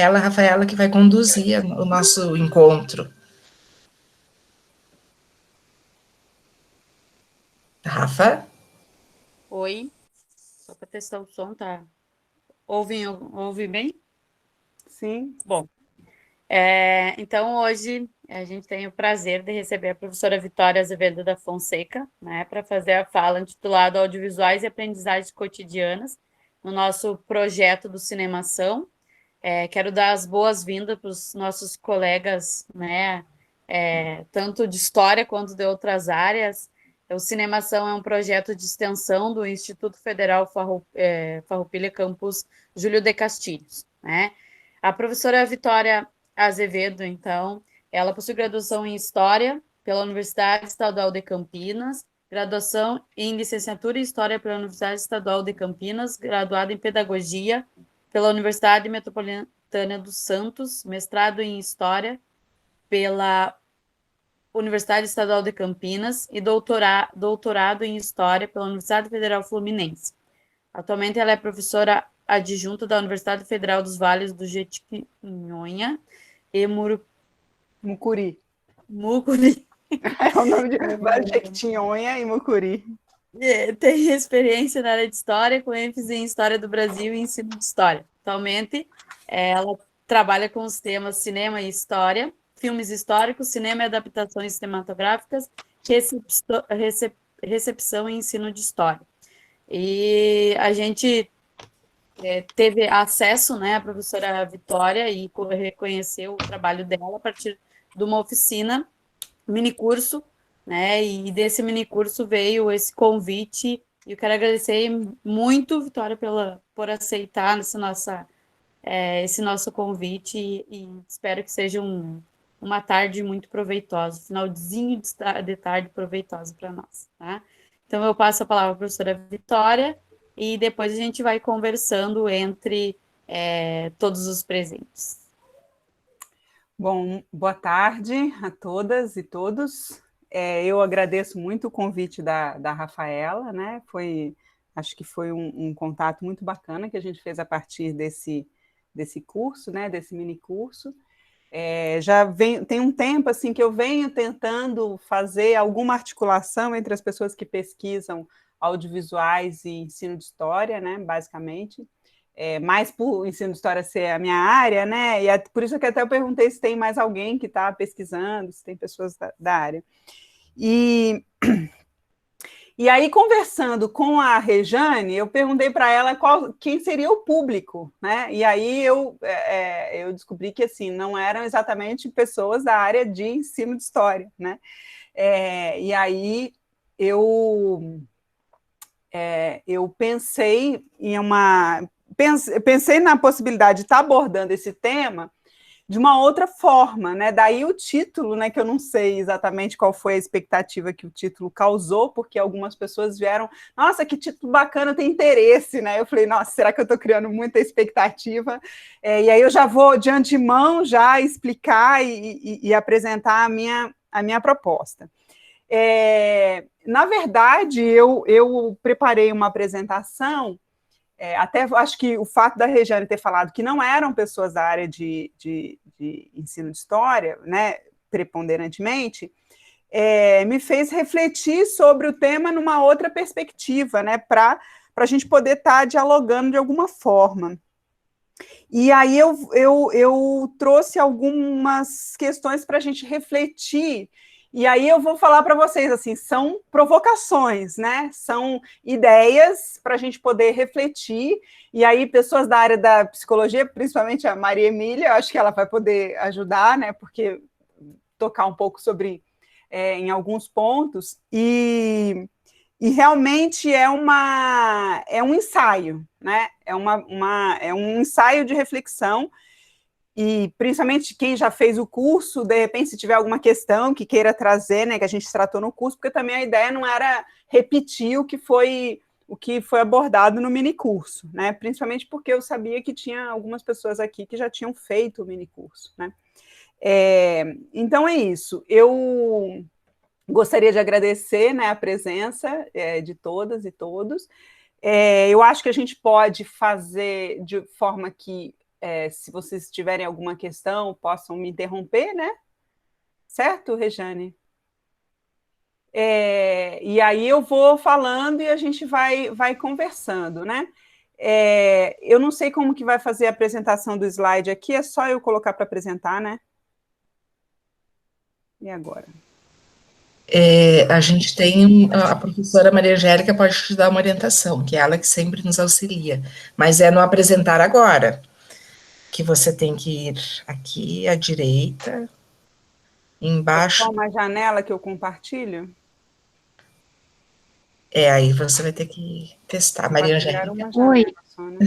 Ela, Rafaela, que vai conduzir o nosso encontro. Rafa? Oi, só para testar o som, tá? Ouve bem? Sim. Bom, então hoje a gente tem o prazer de receber a professora Vitória Azevedo da Fonseca, né, para fazer a fala intitulada Audiovisuais e Aprendizagens Cotidianas, no nosso projeto do Cinemação. Quero dar as boas-vindas para os nossos colegas, né, tanto de história quanto de outras áreas. O Cinemação é um projeto de extensão do Instituto Federal Farroupilha Campus Júlio de Castilhos, né? A professora Vitória Azevedo, então, ela possui graduação em História pela Universidade Estadual de Campinas, graduação em Licenciatura em História pela Universidade Estadual de Campinas, graduada em Pedagogia pela Universidade Metropolitana dos Santos, mestrado em História pela Universidade Estadual de Campinas e doutorado em História pela Universidade Federal Fluminense. Atualmente ela é professora adjunta da Universidade Federal dos Vales do Jequitinhonha e Mucuri. Mucuri. É o nome de Vale de Jequitinhonha e Mucuri. Tem experiência na área de História, com ênfase em História do Brasil e ensino de História. Atualmente, ela trabalha com os temas Cinema e História, filmes históricos, cinema e adaptações cinematográficas, recepção e ensino de História. E a gente teve acesso, né, à professora Vitória e reconheceu o trabalho dela a partir de uma oficina, minicurso, né, e desse minicurso veio esse convite, e eu quero agradecer muito, Vitória, por aceitar esse nosso convite, e espero que seja uma tarde muito proveitosa, finalzinho de tarde proveitosa para nós, tá? Então, eu passo a palavra à professora Vitória, e depois a gente vai conversando entre todos os presentes. Bom, boa tarde a todas e todos. Eu agradeço muito o convite da Rafaela, né? Acho que foi um contato muito bacana que a gente fez a partir desse curso, né? Desse mini curso. Tem um tempo assim que eu venho tentando fazer alguma articulação entre as pessoas que pesquisam audiovisuais e ensino de história, né? Basicamente. Mais por ensino de história ser a minha área, né? E por isso que até eu perguntei se tem mais alguém que está pesquisando, se tem pessoas da área. E aí, conversando com a Rejane, eu perguntei para ela quem seria o público, né? E aí eu descobri que assim não eram exatamente pessoas da área de ensino de história, né? E aí eu pensei pensei na possibilidade de estar abordando esse tema de uma outra forma, né? Daí o título, né? Que eu não sei exatamente qual foi a expectativa que o título causou, porque algumas pessoas vieram, nossa, que título bacana, tem interesse, né? Eu falei, nossa, será que eu estou criando muita expectativa? E aí eu já vou de antemão já explicar e apresentar a minha proposta. Na verdade, eu preparei uma apresentação. Até acho que o fato da Regiane ter falado que não eram pessoas da área de ensino de história, né, preponderantemente, me fez refletir sobre o tema numa outra perspectiva, né, para a gente poder estar dialogando de alguma forma. E aí eu trouxe algumas questões para a gente refletir. E aí eu vou falar para vocês, assim, são provocações, né? São ideias para a gente poder refletir. E aí pessoas da área da psicologia, principalmente a Maria Emília, eu acho que ela vai poder ajudar, né? Porque tocar um pouco sobre em alguns pontos. E realmente é um ensaio, né? É um ensaio de reflexão. E principalmente quem já fez o curso, de repente, se tiver alguma questão que queira trazer, né, que a gente tratou no curso, porque também a ideia não era repetir o que foi abordado no minicurso, né? Principalmente porque eu sabia que tinha algumas pessoas aqui que já tinham feito o minicurso, né? Então é isso. Eu gostaria de agradecer, né, a presença de todas e todos. Eu acho que a gente pode fazer de forma que se vocês tiverem alguma questão, possam me interromper, né? Certo, Rejane? E aí eu vou falando e a gente vai conversando, né? Eu não sei como que vai fazer a apresentação do slide aqui, é só eu colocar para apresentar, né? E agora? A gente tem a professora Maria Angélica pode te dar uma orientação, que é ela que sempre nos auxilia, mas é no apresentar agora, que você tem que ir aqui à direita, embaixo. É só uma janela que eu compartilho? Aí você vai ter que testar, Maria Angélica. Oi, só, né?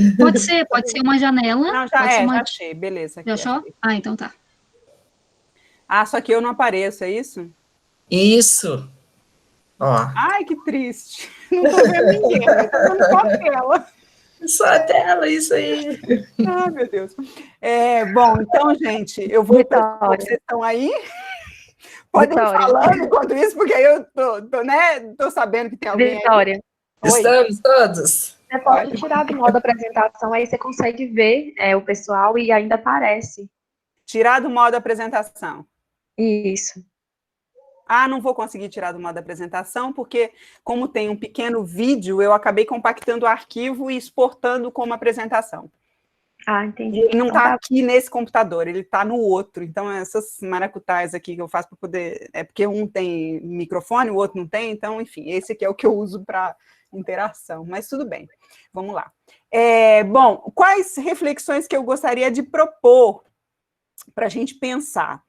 pode ser uma janela. Não, já achei, beleza. Aqui, já achou? achei. Então tá. Só que eu não apareço, é isso? Isso. Ó. Ai, que triste. Não tô vendo ninguém, tô vendo só a tela. Só a tela, isso aí. Ai, meu Deus. Bom, então, gente, eu vou para vocês estão aí. Podem ir falando enquanto isso, porque aí eu tô sabendo que tem alguém Vitória. Aí. Estamos todos? Você pode tirar do modo apresentação, aí você consegue ver o pessoal e ainda aparece. Tirar do modo apresentação. Isso. Não vou conseguir tirar do modo apresentação, porque como tem um pequeno vídeo, eu acabei compactando o arquivo e exportando como apresentação. Entendi. Ele não está aqui nesse computador, ele está no outro. Então, essas maracutais aqui que eu faço para poder... porque um tem microfone, o outro não tem, então, enfim, esse aqui é o que eu uso para interação. Mas tudo bem, vamos lá. Bom, quais reflexões que eu gostaria de propor para a gente pensar?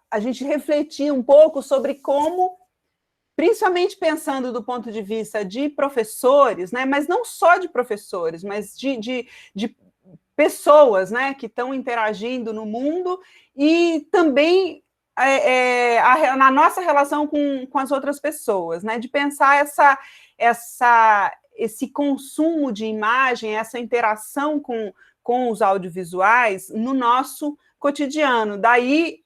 A gente refletir um pouco sobre como, principalmente pensando do ponto de vista de professores, né, mas não só de professores, mas de pessoas, né, que estão interagindo no mundo e também na nossa relação com as outras pessoas, né, de pensar esse consumo de imagem, essa interação com os audiovisuais no nosso cotidiano, daí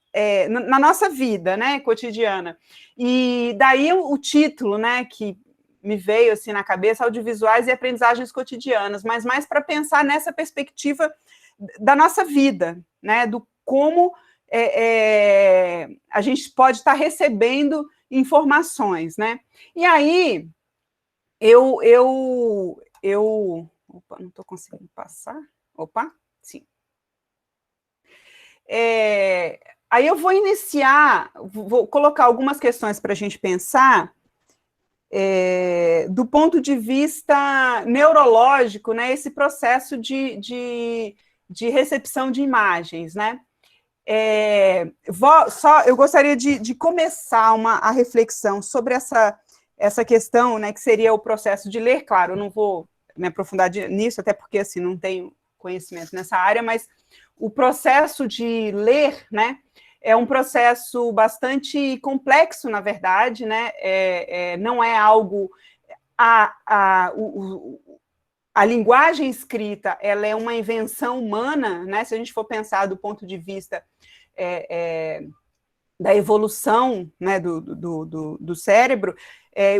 na nossa vida, né, cotidiana. E daí o título, né, que me veio assim na cabeça, audiovisuais e aprendizagens cotidianas, mas mais para pensar nessa perspectiva da nossa vida, né, do como a gente pode estar recebendo informações, né? E aí opa, não estou conseguindo passar. Opa, sim. Aí eu vou iniciar, vou colocar algumas questões para a gente pensar do ponto de vista neurológico, né, esse processo de recepção de imagens, né? Eu gostaria de começar a reflexão sobre essa questão, né, que seria o processo de ler. Claro, eu não vou me aprofundar nisso, até porque assim, não tenho conhecimento nessa área, mas o processo de ler, né, é um processo bastante complexo, na verdade, né, não é algo... A linguagem escrita, ela é uma invenção humana, né, se a gente for pensar do ponto de vista da evolução, né, do cérebro,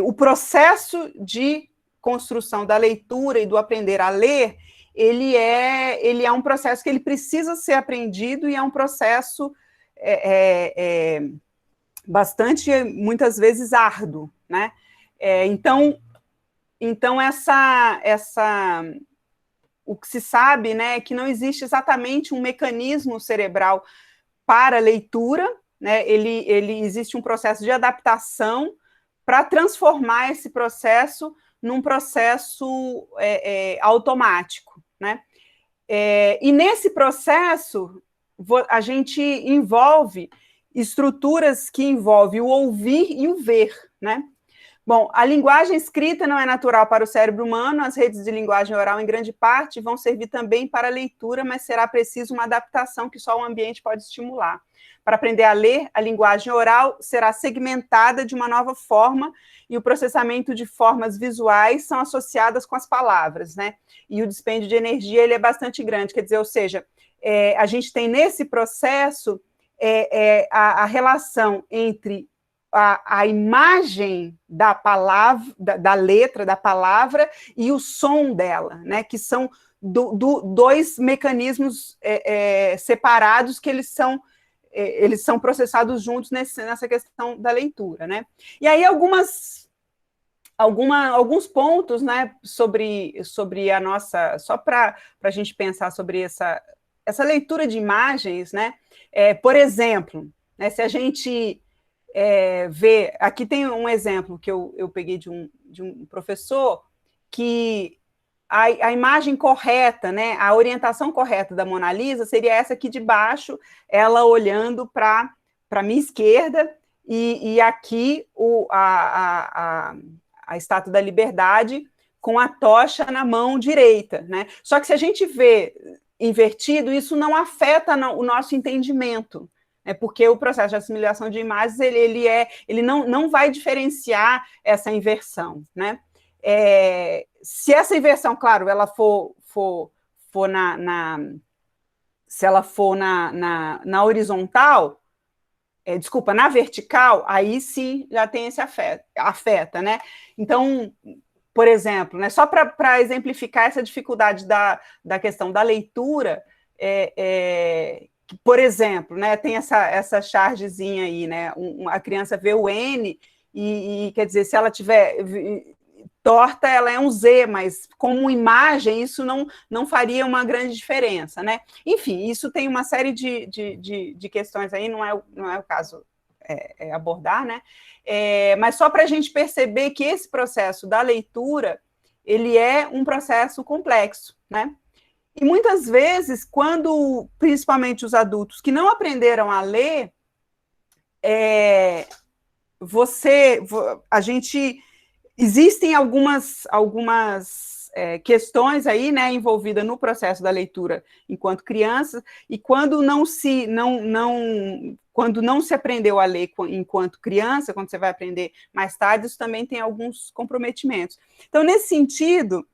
o processo de construção da leitura e do aprender a ler, ele é um processo que ele precisa ser aprendido e é um processo bastante, muitas vezes, árduo, né? Então o que se sabe, né, é que não existe exatamente um mecanismo cerebral para a leitura, né? Ele existe um processo de adaptação para transformar esse processo num processo automático, né? E nesse processo, a gente envolve estruturas que envolvem o ouvir e o ver, né? Bom, a linguagem escrita não é natural para o cérebro humano, as redes de linguagem oral, em grande parte, vão servir também para a leitura, mas será preciso uma adaptação que só o ambiente pode estimular. Para aprender a ler, a linguagem oral será segmentada de uma nova forma e o processamento de formas visuais são associadas com as palavras, né? E o dispêndio de energia ele é bastante grande, quer dizer, ou seja, a gente tem nesse processo a relação entre a imagem da palavra, da letra, da palavra, e o som dela, né, que são dois mecanismos separados que eles são processados juntos nessa questão da leitura, né? E aí alguns pontos, né, sobre a nossa, só para a gente pensar sobre essa leitura de imagens, né? Por exemplo, né, se a gente vê, aqui tem um exemplo que eu peguei de um professor, que a imagem correta, né, a orientação correta da Mona Lisa seria essa aqui de baixo, ela olhando para a minha esquerda, e aqui a Estátua da Liberdade com a tocha na mão direita, né? Só que se a gente vê invertido, isso não afeta o nosso entendimento, né? Porque o processo de assimilação de imagens ele não vai diferenciar essa inversão, né? Se essa inversão, claro, ela for se ela for na horizontal, desculpa, na vertical, aí sim já tem esse afeta, né? Então, por exemplo, né, só para exemplificar essa dificuldade da questão da leitura, por exemplo, né, tem essa chargezinha aí, né? A criança vê o N e quer dizer, se ela tiver torta, ela é um Z, mas como imagem, isso não faria uma grande diferença, né? Enfim, isso tem uma série de questões aí, não é o caso abordar, né? Mas só para a gente perceber que esse processo da leitura, ele é um processo complexo, né? E muitas vezes, quando, principalmente os adultos que não aprenderam a ler, existem algumas questões aí, né, envolvidas no processo da leitura enquanto criança, e quando não se aprendeu a ler enquanto criança, quando você vai aprender mais tarde, isso também tem alguns comprometimentos. Então, nesse sentido,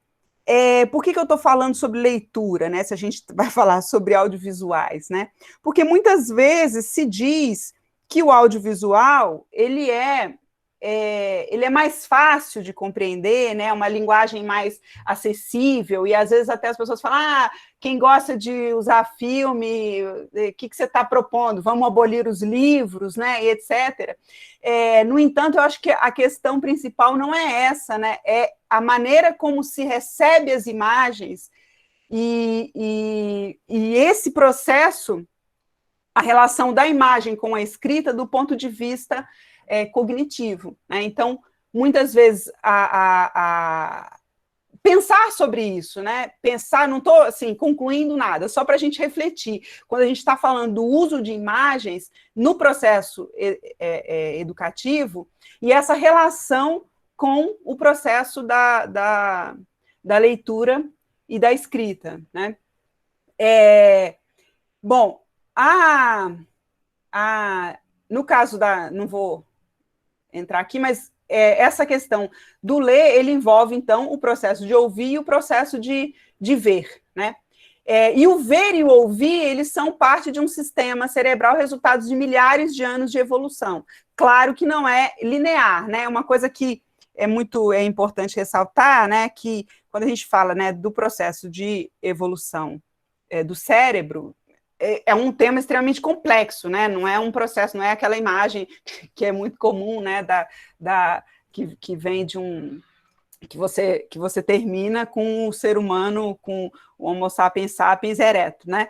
por que eu estou falando sobre leitura, né, se a gente vai falar sobre audiovisuais, né? Porque muitas vezes se diz que o audiovisual, ele é mais fácil de compreender, né? Uma linguagem mais acessível, e às vezes até as pessoas falam, quem gosta de usar filme, o que você está propondo? Vamos abolir os livros, né? E etc. No entanto, eu acho que a questão principal não é essa, né? É a maneira como se recebe as imagens e esse processo, a relação da imagem com a escrita do ponto de vista cognitivo, né? Então, muitas vezes, pensar sobre isso, né? Pensar, não estou assim, concluindo nada, só para a gente refletir. Quando a gente está falando do uso de imagens no processo educativo, e essa relação com o processo da leitura e da escrita, né? Bom, no caso não vou entrar aqui, mas essa questão do ler, ele envolve, então, o processo de ouvir e o processo de ver, né? E o ver e o ouvir, eles são parte de um sistema cerebral, resultados de milhares de anos de evolução. Claro que não é linear, né? Uma coisa que é importante ressaltar, né, que quando a gente fala, né, do processo de evolução do cérebro, é um tema extremamente complexo, né? Não é um processo, não é aquela imagem que é muito comum, né? Que vem de que você termina com o ser humano, com o Homo sapiens sapiens ereto, né?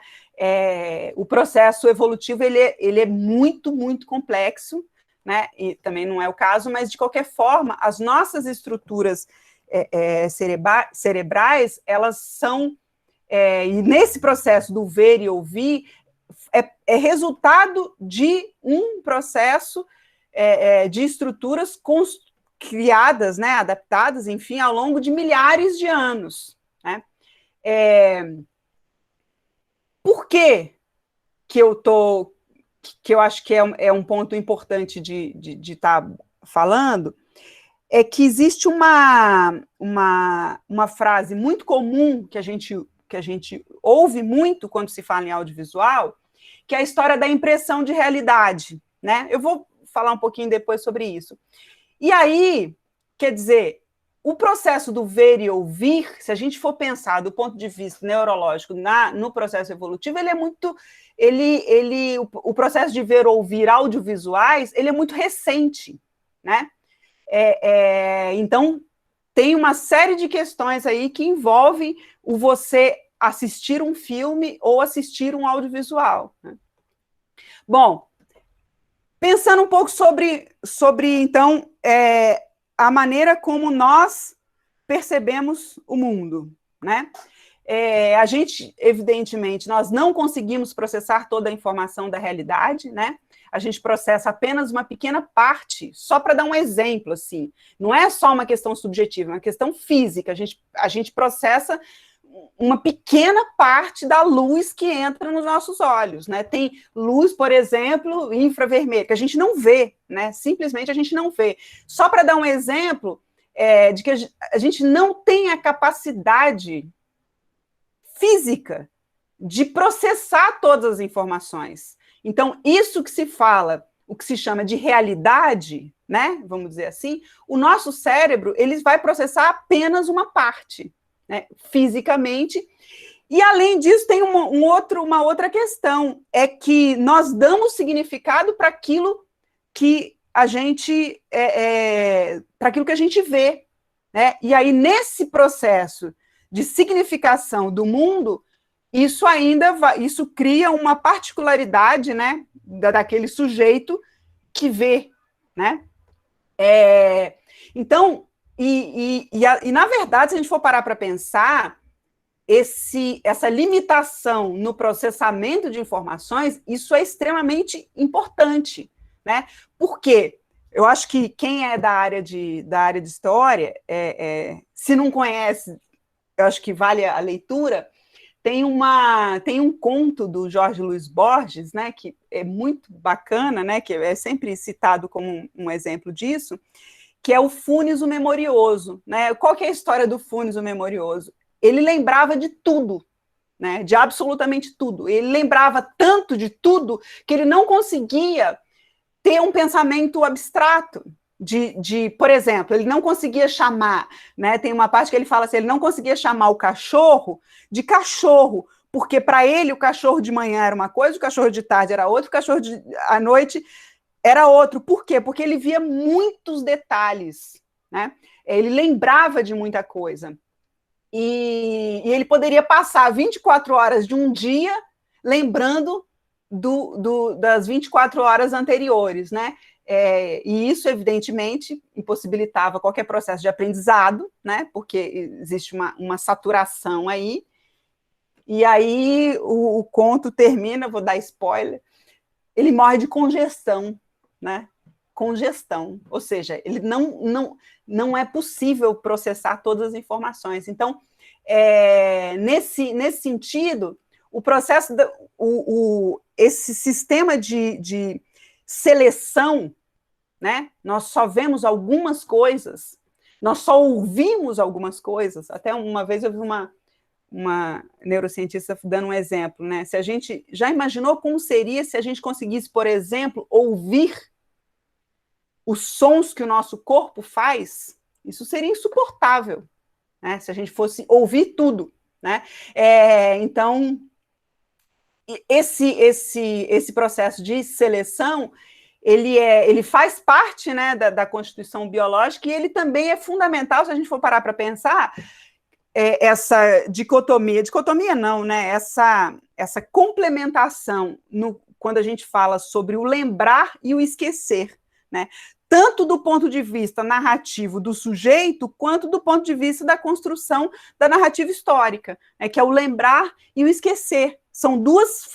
O processo evolutivo ele é muito, muito complexo, né? E também não é o caso, mas de qualquer forma, as nossas estruturas cerebrais, elas são e nesse processo do ver e ouvir, é resultado de um processo de estruturas criadas, né, adaptadas, enfim, ao longo de milhares de anos, né? Por que eu acho que é um ponto importante de estar falando? É que existe uma frase muito comum que a gente ouve muito quando se fala em audiovisual, que é a história da impressão de realidade, né? Eu vou falar um pouquinho depois sobre isso. E aí, quer dizer, o processo do ver e ouvir, se a gente for pensar do ponto de vista neurológico no processo evolutivo, ele é muito... o processo de ver ou ouvir audiovisuais, ele é muito recente, né? Então, tem uma série de questões aí que envolvem o você assistir um filme ou assistir um audiovisual, né? Bom, pensando um pouco sobre então, a maneira como nós percebemos o mundo, né? A gente, evidentemente, nós não conseguimos processar toda a informação da realidade, né? A gente processa apenas uma pequena parte, só para dar um exemplo, assim. Não é só uma questão subjetiva, é uma questão física. A gente processa uma pequena parte da luz que entra nos nossos olhos, né? Tem luz, por exemplo, infravermelha, que a gente não vê, né? Simplesmente a gente não vê. Só para dar um exemplo de que a gente não tem a capacidade física de processar todas as informações. Então, isso que se fala, o que se chama de realidade, né? Vamos dizer assim, o nosso cérebro, ele vai processar apenas uma parte, né, fisicamente. E, além disso, tem uma outra questão, é que nós damos significado para aquilo que a gente para aquilo que a gente vê, né? E aí, nesse processo de significação do mundo, isso cria uma particularidade, né, daquele sujeito que vê, né? Então, na verdade, se a gente for parar para pensar, essa limitação no processamento de informações, isso é extremamente importante, né? Por quê? Eu acho que quem é da área de história, se não conhece, eu acho que vale a leitura. Tem um conto do Jorge Luiz Borges, né, que é muito bacana, né, que é sempre citado como um exemplo disso, que é o Funes o Memorioso, né? Qual que é a história do Funes o Memorioso? Ele lembrava de tudo, né, de absolutamente tudo. Ele lembrava tanto de tudo que ele não conseguia ter um pensamento abstrato. Por exemplo, ele não conseguia chamar, né? Tem uma parte que ele fala assim, ele não conseguia chamar o cachorro de cachorro, porque para ele o cachorro de manhã era uma coisa, o cachorro de tarde era outro, o cachorro à noite era outro. Por quê? Porque ele via muitos detalhes, né? Ele lembrava de muita coisa. E ele poderia passar 24 horas de um dia lembrando das 24 horas anteriores, né? E isso, evidentemente, impossibilitava qualquer processo de aprendizado, né? Porque existe uma saturação aí. E aí o conto termina, vou dar spoiler, ele morre de congestão, né? Congestão, ou seja, ele não é possível processar todas as informações. Então, nesse sentido, o processo, esse sistema de seleção, né? Nós só vemos algumas coisas, nós só ouvimos algumas coisas. Até uma vez eu vi uma neurocientista dando um exemplo, né? Se a gente já imaginou como seria se a gente conseguisse, por exemplo, ouvir os sons que o nosso corpo faz? Isso seria insuportável, né? Se a gente fosse ouvir tudo, né? Então, esse processo de seleção, ele faz parte, né, da constituição biológica, e ele também é fundamental, se a gente for parar para pensar, essa dicotomia não, né, essa complementação quando a gente fala sobre o lembrar e o esquecer, né, tanto do ponto de vista narrativo do sujeito, quanto do ponto de vista da construção da narrativa histórica, né, que é o lembrar e o esquecer. São duas...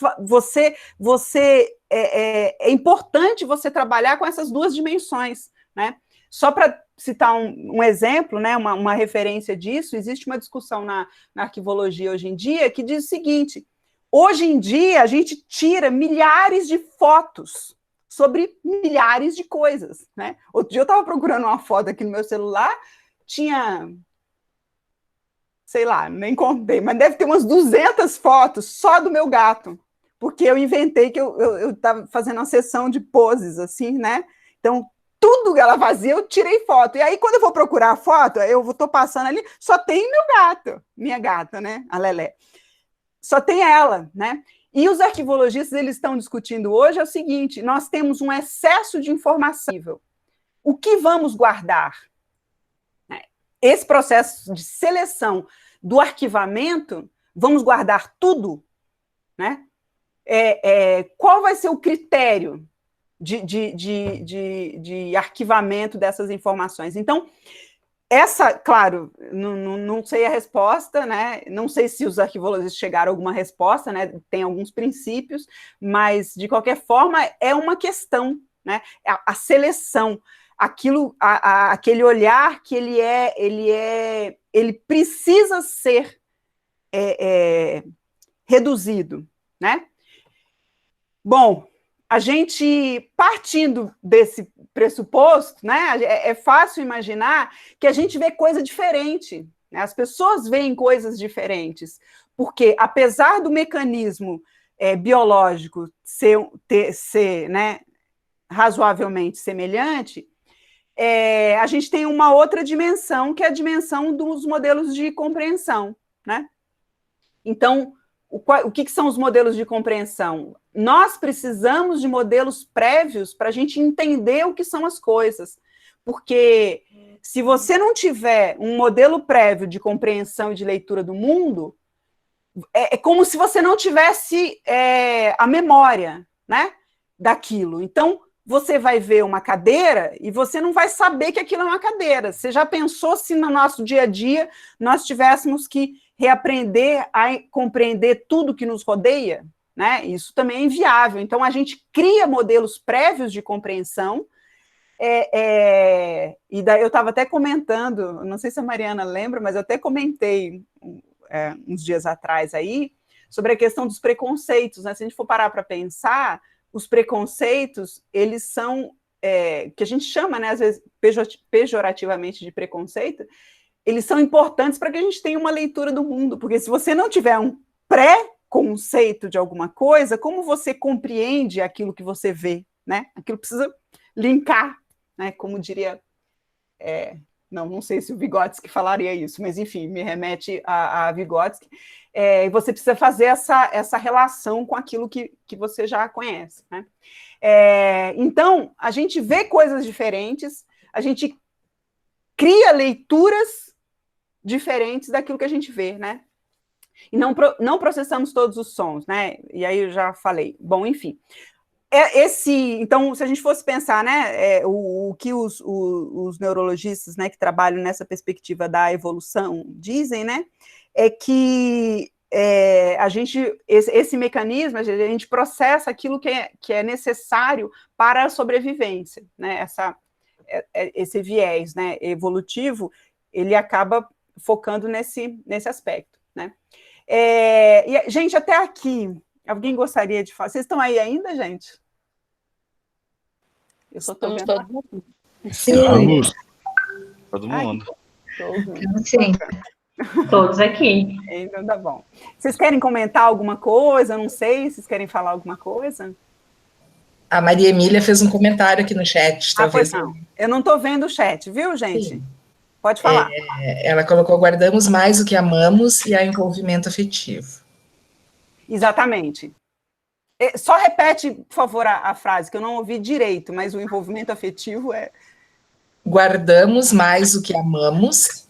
É importante você trabalhar com essas duas dimensões, né? Só para citar um exemplo, né, uma referência disso, existe uma discussão na arquivologia hoje em dia que diz o seguinte: hoje em dia a gente tira milhares de fotos sobre milhares de coisas, né? Outro dia eu estava procurando uma foto aqui no meu celular, tinha... sei lá, nem contei, mas deve ter umas 200 fotos só do meu gato, porque eu inventei que eu estava fazendo uma sessão de poses, assim, né? Então, tudo que ela fazia, eu tirei foto. E aí, quando eu vou procurar a foto, eu estou passando ali, só tem meu gato, minha gata, né? A Lelé. Só tem ela, né? E os arquivologistas, eles estão discutindo hoje é o seguinte, nós temos um excesso de informação. O que vamos guardar? Esse processo de seleção do arquivamento, vamos guardar tudo? Né? Qual vai ser o critério de arquivamento dessas informações? Então, claro, não sei a resposta, né? Não sei se os arquivologistas chegaram a alguma resposta, né? Tem alguns princípios, mas, de qualquer forma, é uma questão, né? A seleção, aquele olhar que ele precisa ser reduzido, né? Bom, a gente, partindo desse pressuposto, né, é fácil imaginar que a gente vê coisa diferente, né? As pessoas veem coisas diferentes, porque, apesar do mecanismo biológico ser né, razoavelmente semelhante, a gente tem uma outra dimensão, que é a dimensão dos modelos de compreensão, né? Então, o que são os modelos de compreensão? Nós precisamos de modelos prévios para a gente entender o que são as coisas, porque se você não tiver um modelo prévio de compreensão e de leitura do mundo, é como se você não tivesse a memória, né, daquilo. Então, você vai ver uma cadeira e você não vai saber que aquilo é uma cadeira. Você já pensou se no nosso dia a dia nós tivéssemos que reaprender a compreender tudo que nos rodeia? Né? Isso também é inviável. Então, a gente cria modelos prévios de compreensão, e daí eu estava até comentando, não sei se a Mariana lembra, mas eu até comentei uns dias atrás aí, sobre a questão dos preconceitos. Né? Se a gente for parar para pensar, os preconceitos, eles são, que a gente chama, né, às vezes, pejorativamente de preconceito, eles são importantes para que a gente tenha uma leitura do mundo, porque se você não tiver um pré-conceito de alguma coisa, como você compreende aquilo que você vê, né? Aquilo precisa linkar, né? Como diria... não sei se o Vygotsky falaria isso, mas, enfim, me remete a Vygotsky. Você precisa fazer essa relação com aquilo que você já conhece, né? Então, a gente vê coisas diferentes, a gente cria leituras diferentes daquilo que a gente vê, né? E não processamos todos os sons, né? E aí eu já falei. Bom, enfim. Então, se a gente fosse pensar, né, o que os neurologistas, né, que trabalham nessa perspectiva da evolução dizem, né, é que esse mecanismo, a gente processa aquilo que é necessário para a sobrevivência, né? Esse viés, né, evolutivo, ele acaba focando nesse aspecto, né? Gente, até aqui, alguém gostaria de falar? Vocês estão aí ainda, gente? Eu só estou vendo. Sim. Todo mundo. Sim, todos aqui. Então tá bom. Vocês querem comentar alguma coisa? Não sei, vocês querem falar alguma coisa? A Maria Emília fez um comentário aqui no chat, talvez. Pois não. Eu não estou vendo o chat, viu, gente? Sim. Pode falar. Ela colocou: guardamos mais o que amamos e há envolvimento afetivo. Exatamente. Só repete, por favor, a frase, que eu não ouvi direito, mas o envolvimento afetivo é... Guardamos mais o que amamos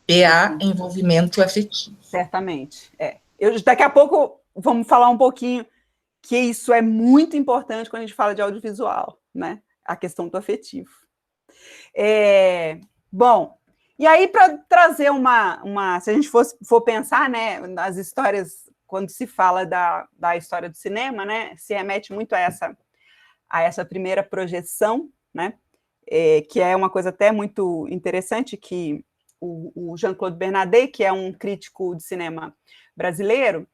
e há envolvimento afetivo. Certamente. Daqui a pouco vamos falar um pouquinho que isso é muito importante quando a gente fala de audiovisual, né? A questão do afetivo. Bom, e aí para trazer se a gente for pensar, né, nas histórias, quando se fala da história do cinema, né, se remete muito a essa primeira projeção, né, que é uma coisa até muito interessante, que o Jean-Claude Bernardet, que é um crítico de cinema brasileiro,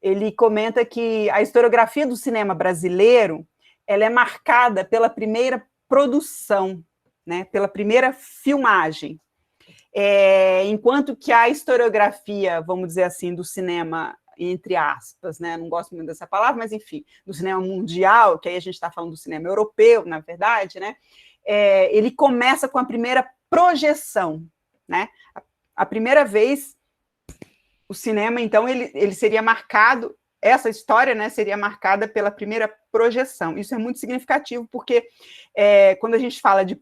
ele comenta que a historiografia do cinema brasileiro, ela é marcada pela primeira produção, né, pela primeira filmagem, enquanto que a historiografia, vamos dizer assim, do cinema entre aspas, né? Não gosto muito dessa palavra, mas enfim, do cinema mundial, que aí a gente está falando do cinema europeu, na verdade, né? Ele começa com a primeira projeção, né? A primeira vez, o cinema, então, ele seria marcado, essa história, né, seria marcada pela primeira projeção. Isso é muito significativo, porque quando a gente fala de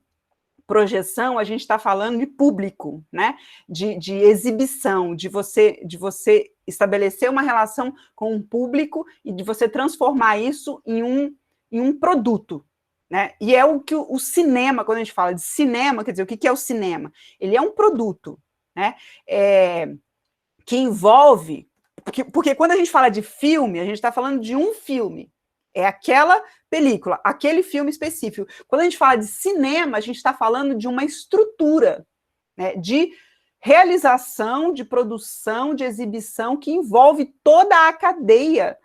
projeção, a gente está falando de público, né? De exibição, de você estabelecer uma relação com um público e de você transformar isso em um produto, né? E é o que o cinema, quando a gente fala de cinema, quer dizer, o que é o cinema? Ele é um produto, né? Que envolve... Porque quando a gente fala de filme, a gente está falando de um filme. É aquela película, aquele filme específico. Quando a gente fala de cinema, a gente está falando de uma estrutura, né, de realização, de produção, de exibição, que envolve toda a cadeia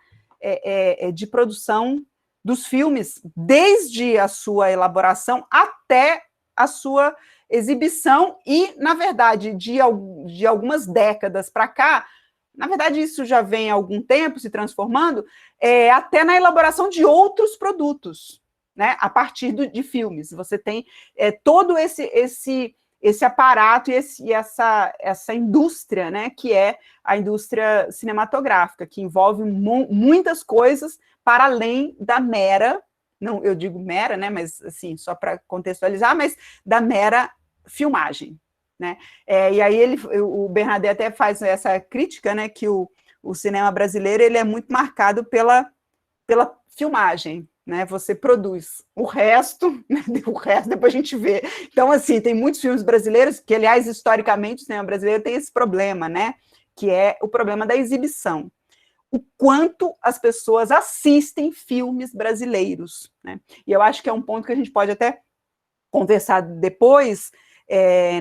de produção dos filmes, desde a sua elaboração até a sua exibição, e, na verdade, de algumas décadas para cá, na verdade, isso já vem há algum tempo se transformando, até na elaboração de outros produtos, né, a partir de filmes. Você tem todo esse aparato e essa indústria, né, que é a indústria cinematográfica, que envolve muitas coisas para além da mera, não, eu digo mera, né, mas assim, só para contextualizar, mas da mera filmagem. Né? E aí o Bernadette até faz essa crítica, né, que o cinema brasileiro ele é muito marcado pela filmagem, né? Você produz o resto, né? O resto depois a gente vê. Então, assim, tem muitos filmes brasileiros que, aliás, historicamente, o cinema brasileiro tem esse problema, né? Que é o problema da exibição. O quanto as pessoas assistem filmes brasileiros, né? E eu acho que é um ponto que a gente pode até conversar depois,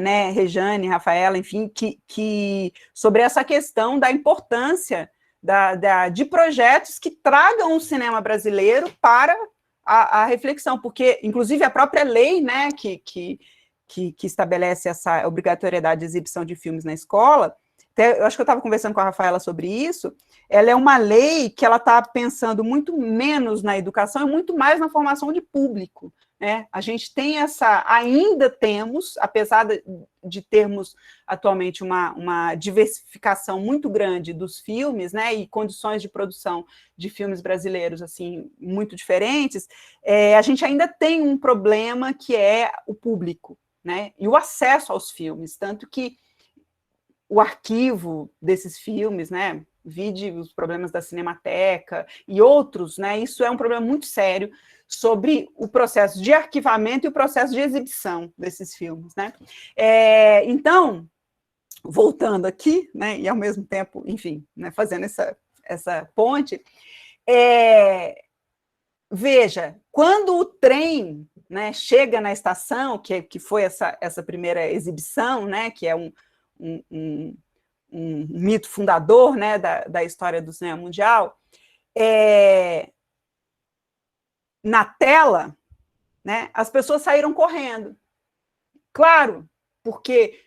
né, Rejane, Rafaela, enfim, que sobre essa questão da importância de projetos que tragam o cinema brasileiro para a reflexão, porque, inclusive, a própria lei, né, que estabelece essa obrigatoriedade de exibição de filmes na escola, até, eu acho que eu estava conversando com a Rafaela sobre isso, ela é uma lei que ela está pensando muito menos na educação e muito mais na formação de público. A gente tem ainda temos, apesar de termos atualmente uma diversificação muito grande dos filmes, né, e condições de produção de filmes brasileiros assim muito diferentes, a gente ainda tem um problema que é o público, né, e o acesso aos filmes, tanto que o arquivo desses filmes, né, vide os problemas da Cinemateca e outros, né, isso é um problema muito sério sobre o processo de arquivamento e o processo de exibição desses filmes, né? Então, voltando aqui, né, e ao mesmo tempo, enfim, né, fazendo essa ponte, veja, quando o trem, né, chega na estação, que foi essa primeira exibição, né, que é um mito fundador, né, da história do cinema mundial, na tela, né, as pessoas saíram correndo. Claro, porque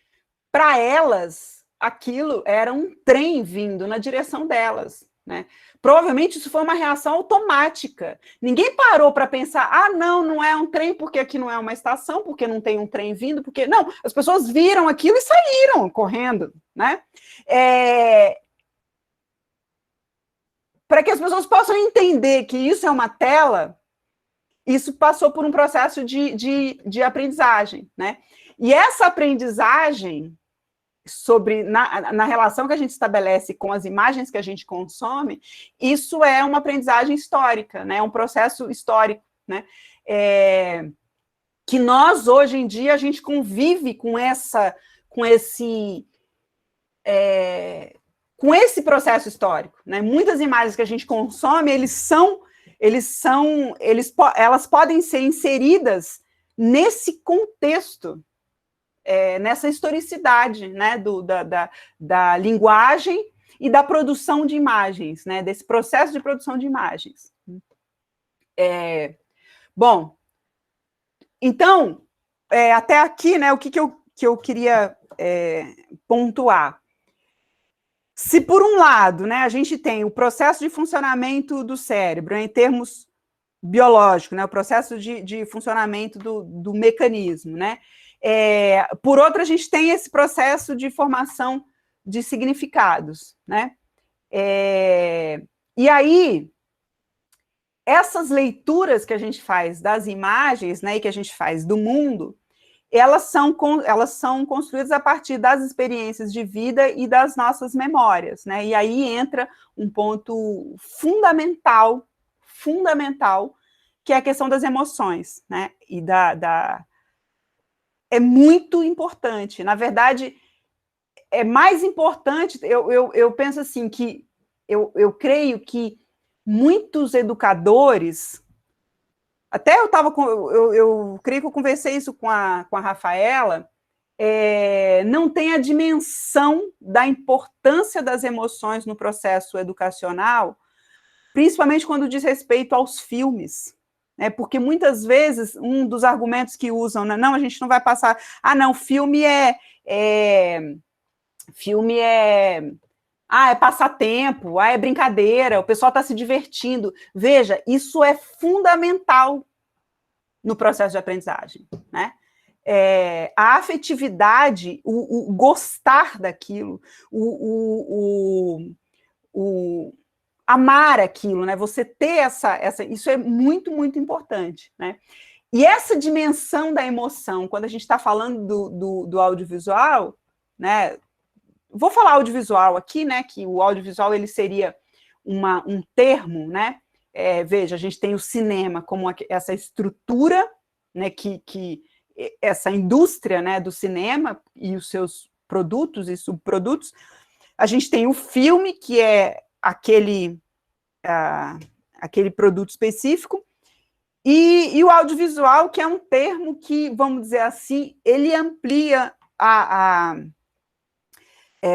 para elas aquilo era um trem vindo na direção delas, né? Provavelmente isso foi uma reação automática. Ninguém parou para pensar, não é um trem porque aqui não é uma estação, porque não tem um trem vindo, porque não, as pessoas viram aquilo e saíram correndo, né? Para que as pessoas possam entender que isso é uma tela, isso passou por um processo de aprendizagem, né? E essa aprendizagem na relação que a gente estabelece com as imagens que a gente consome, isso é uma aprendizagem histórica, né? Um processo histórico, né? Que nós, hoje em dia, a gente convive com esse processo histórico, né? Muitas imagens que a gente consome, elas podem ser inseridas nesse contexto, nessa historicidade, né, da linguagem e da produção de imagens, né, desse processo de produção de imagens. Bom, então, até aqui, né, o que eu queria pontuar? Se por um lado, né, a gente tem o processo de funcionamento do cérebro, né, em termos biológicos, né, o processo de funcionamento do mecanismo, né, por outro, a gente tem esse processo de formação de significados, né, e aí, essas leituras que a gente faz das imagens, né, e que a gente faz do mundo, elas são construídas a partir das experiências de vida e das nossas memórias, né? E aí entra um ponto fundamental, que é a questão das emoções, né? E é muito importante. Na verdade, é mais importante, eu penso assim, que eu creio que muitos educadores... Até eu creio que eu conversei isso com a Rafaela, não tem a dimensão da importância das emoções no processo educacional, principalmente quando diz respeito aos filmes, né? Porque muitas vezes um dos argumentos que usam, né, não, a gente não vai passar, não, filme é passatempo, é brincadeira, o pessoal está se divertindo. Veja, isso é fundamental no processo de aprendizagem, né? A afetividade, o gostar daquilo, o amar aquilo, né? Você ter isso é muito, muito importante, né? E essa dimensão da emoção, quando a gente está falando do audiovisual, né? Vou falar audiovisual aqui, né, que o audiovisual ele seria um termo, né, veja, a gente tem o cinema como essa estrutura, né, que essa indústria, né, do cinema e os seus produtos e subprodutos, a gente tem o filme, que é aquele produto específico, e o audiovisual, que é um termo que, vamos dizer assim, ele amplia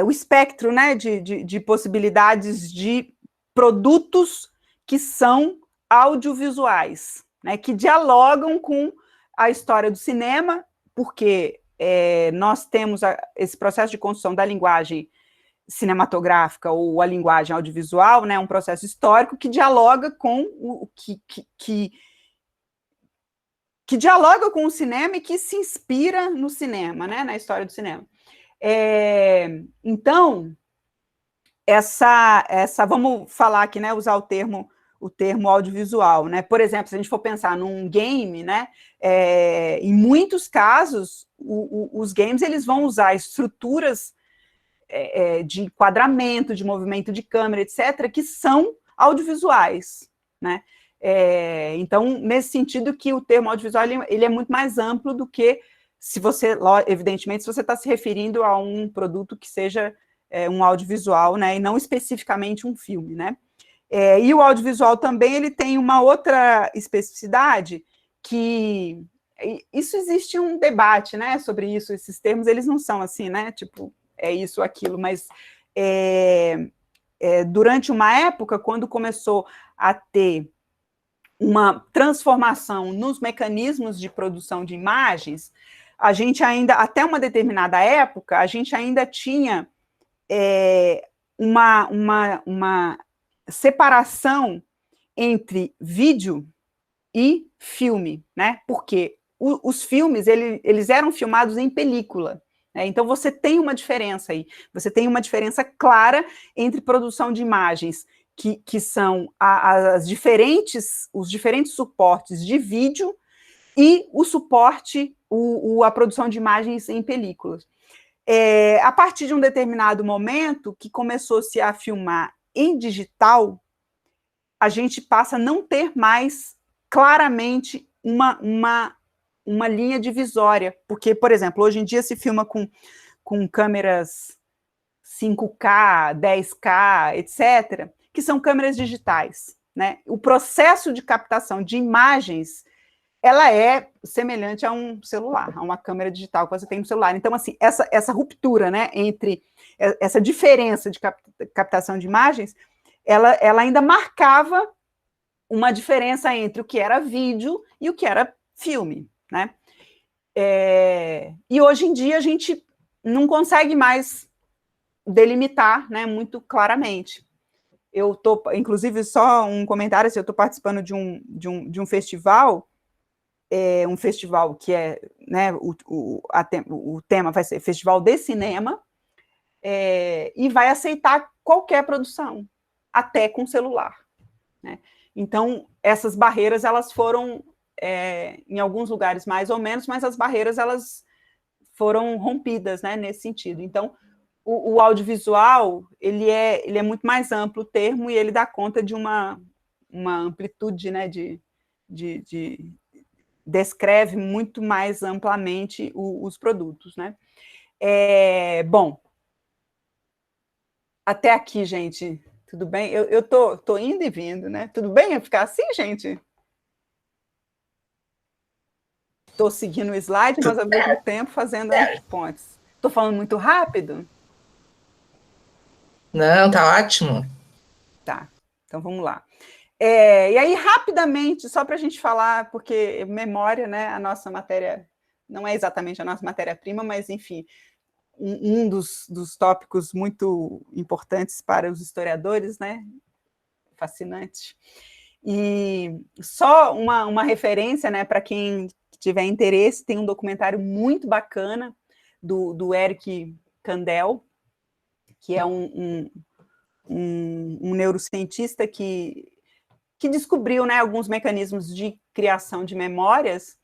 o espectro, né, de possibilidades de produtos que são audiovisuais, né, que dialogam com a história do cinema, porque nós temos esse processo de construção da linguagem cinematográfica ou a linguagem audiovisual, né, um processo histórico que dialoga com que dialoga com o cinema e que se inspira no cinema, né, na história do cinema. Então, vamos falar aqui, né, usar o termo audiovisual, né? Por exemplo, se a gente for pensar num game, né, em muitos casos, os games eles vão usar estruturas de enquadramento, de movimento de câmera, etc., que são audiovisuais, né? Então, nesse sentido que o termo audiovisual ele é muito mais amplo do que evidentemente, se você está se referindo a um produto que seja um audiovisual, né, e não especificamente um filme, né? E o audiovisual também, ele tem uma outra especificidade que... Isso existe um debate, né, sobre isso, esses termos, eles não são assim, né, tipo, é isso ou aquilo, mas durante uma época, quando começou a ter uma transformação nos mecanismos de produção de imagens, a gente ainda, até uma determinada época, a gente ainda tinha uma separação entre vídeo e filme, né? Porque os filmes, eles eram filmados em película, né? Então você tem uma diferença aí, você tem uma diferença clara entre produção de imagens que são os diferentes suportes de vídeo e o suporte, a produção de imagens em películas. A partir de um determinado momento, que começou-se a filmar em digital, a gente passa a não ter mais claramente uma linha divisória, porque, por exemplo, hoje em dia se filma com câmeras 5K, 10K, etc., que são câmeras digitais, né? O processo de captação de imagens, ela é semelhante a um celular, a uma câmera digital que você tem no celular. Então, assim, essa ruptura, né, entre essa diferença de captação de imagens, ela ainda marcava uma diferença entre o que era vídeo e o que era filme, né? E hoje em dia a gente não consegue mais delimitar, né, muito claramente. Eu estou, inclusive, só um comentário, assim, eu estou participando de um festival, um festival que é, né, o tema vai ser Festival de Cinema, e vai aceitar qualquer produção, até com celular, né? Então, essas barreiras, elas foram, em alguns lugares mais ou menos, mas as barreiras, elas foram rompidas, né, nesse sentido. Então, o audiovisual, ele é muito mais amplo o termo, e ele dá conta de uma amplitude, né, descreve muito mais amplamente os produtos, né? Bom, até aqui, gente, tudo bem? Eu tô indo e vindo, né? Tudo bem eu ficar assim, gente? Estou seguindo o slide, mas ao mesmo tempo fazendo as pontes. Estou falando muito rápido? Não, tá ótimo. Tá, então vamos lá. E aí, rapidamente, só para a gente falar, porque memória, né, a nossa matéria, não é exatamente a nossa matéria-prima, mas, enfim, um dos tópicos muito importantes para os historiadores, né, fascinante. E só uma referência, né, para quem tiver interesse, tem um documentário muito bacana do Eric Kandel, que é um neurocientista que descobriu, né, alguns mecanismos de criação de memórias,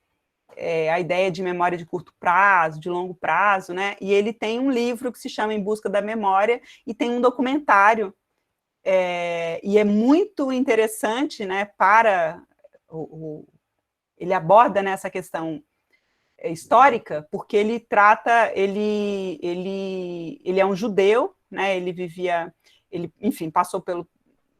a ideia de memória de curto prazo, de longo prazo, né, e ele tem um livro que se chama Em Busca da Memória, e tem um documentário, e é muito interessante, né, para ele aborda, né, essa questão histórica, porque ele trata, ele é um judeu, né, ele, enfim,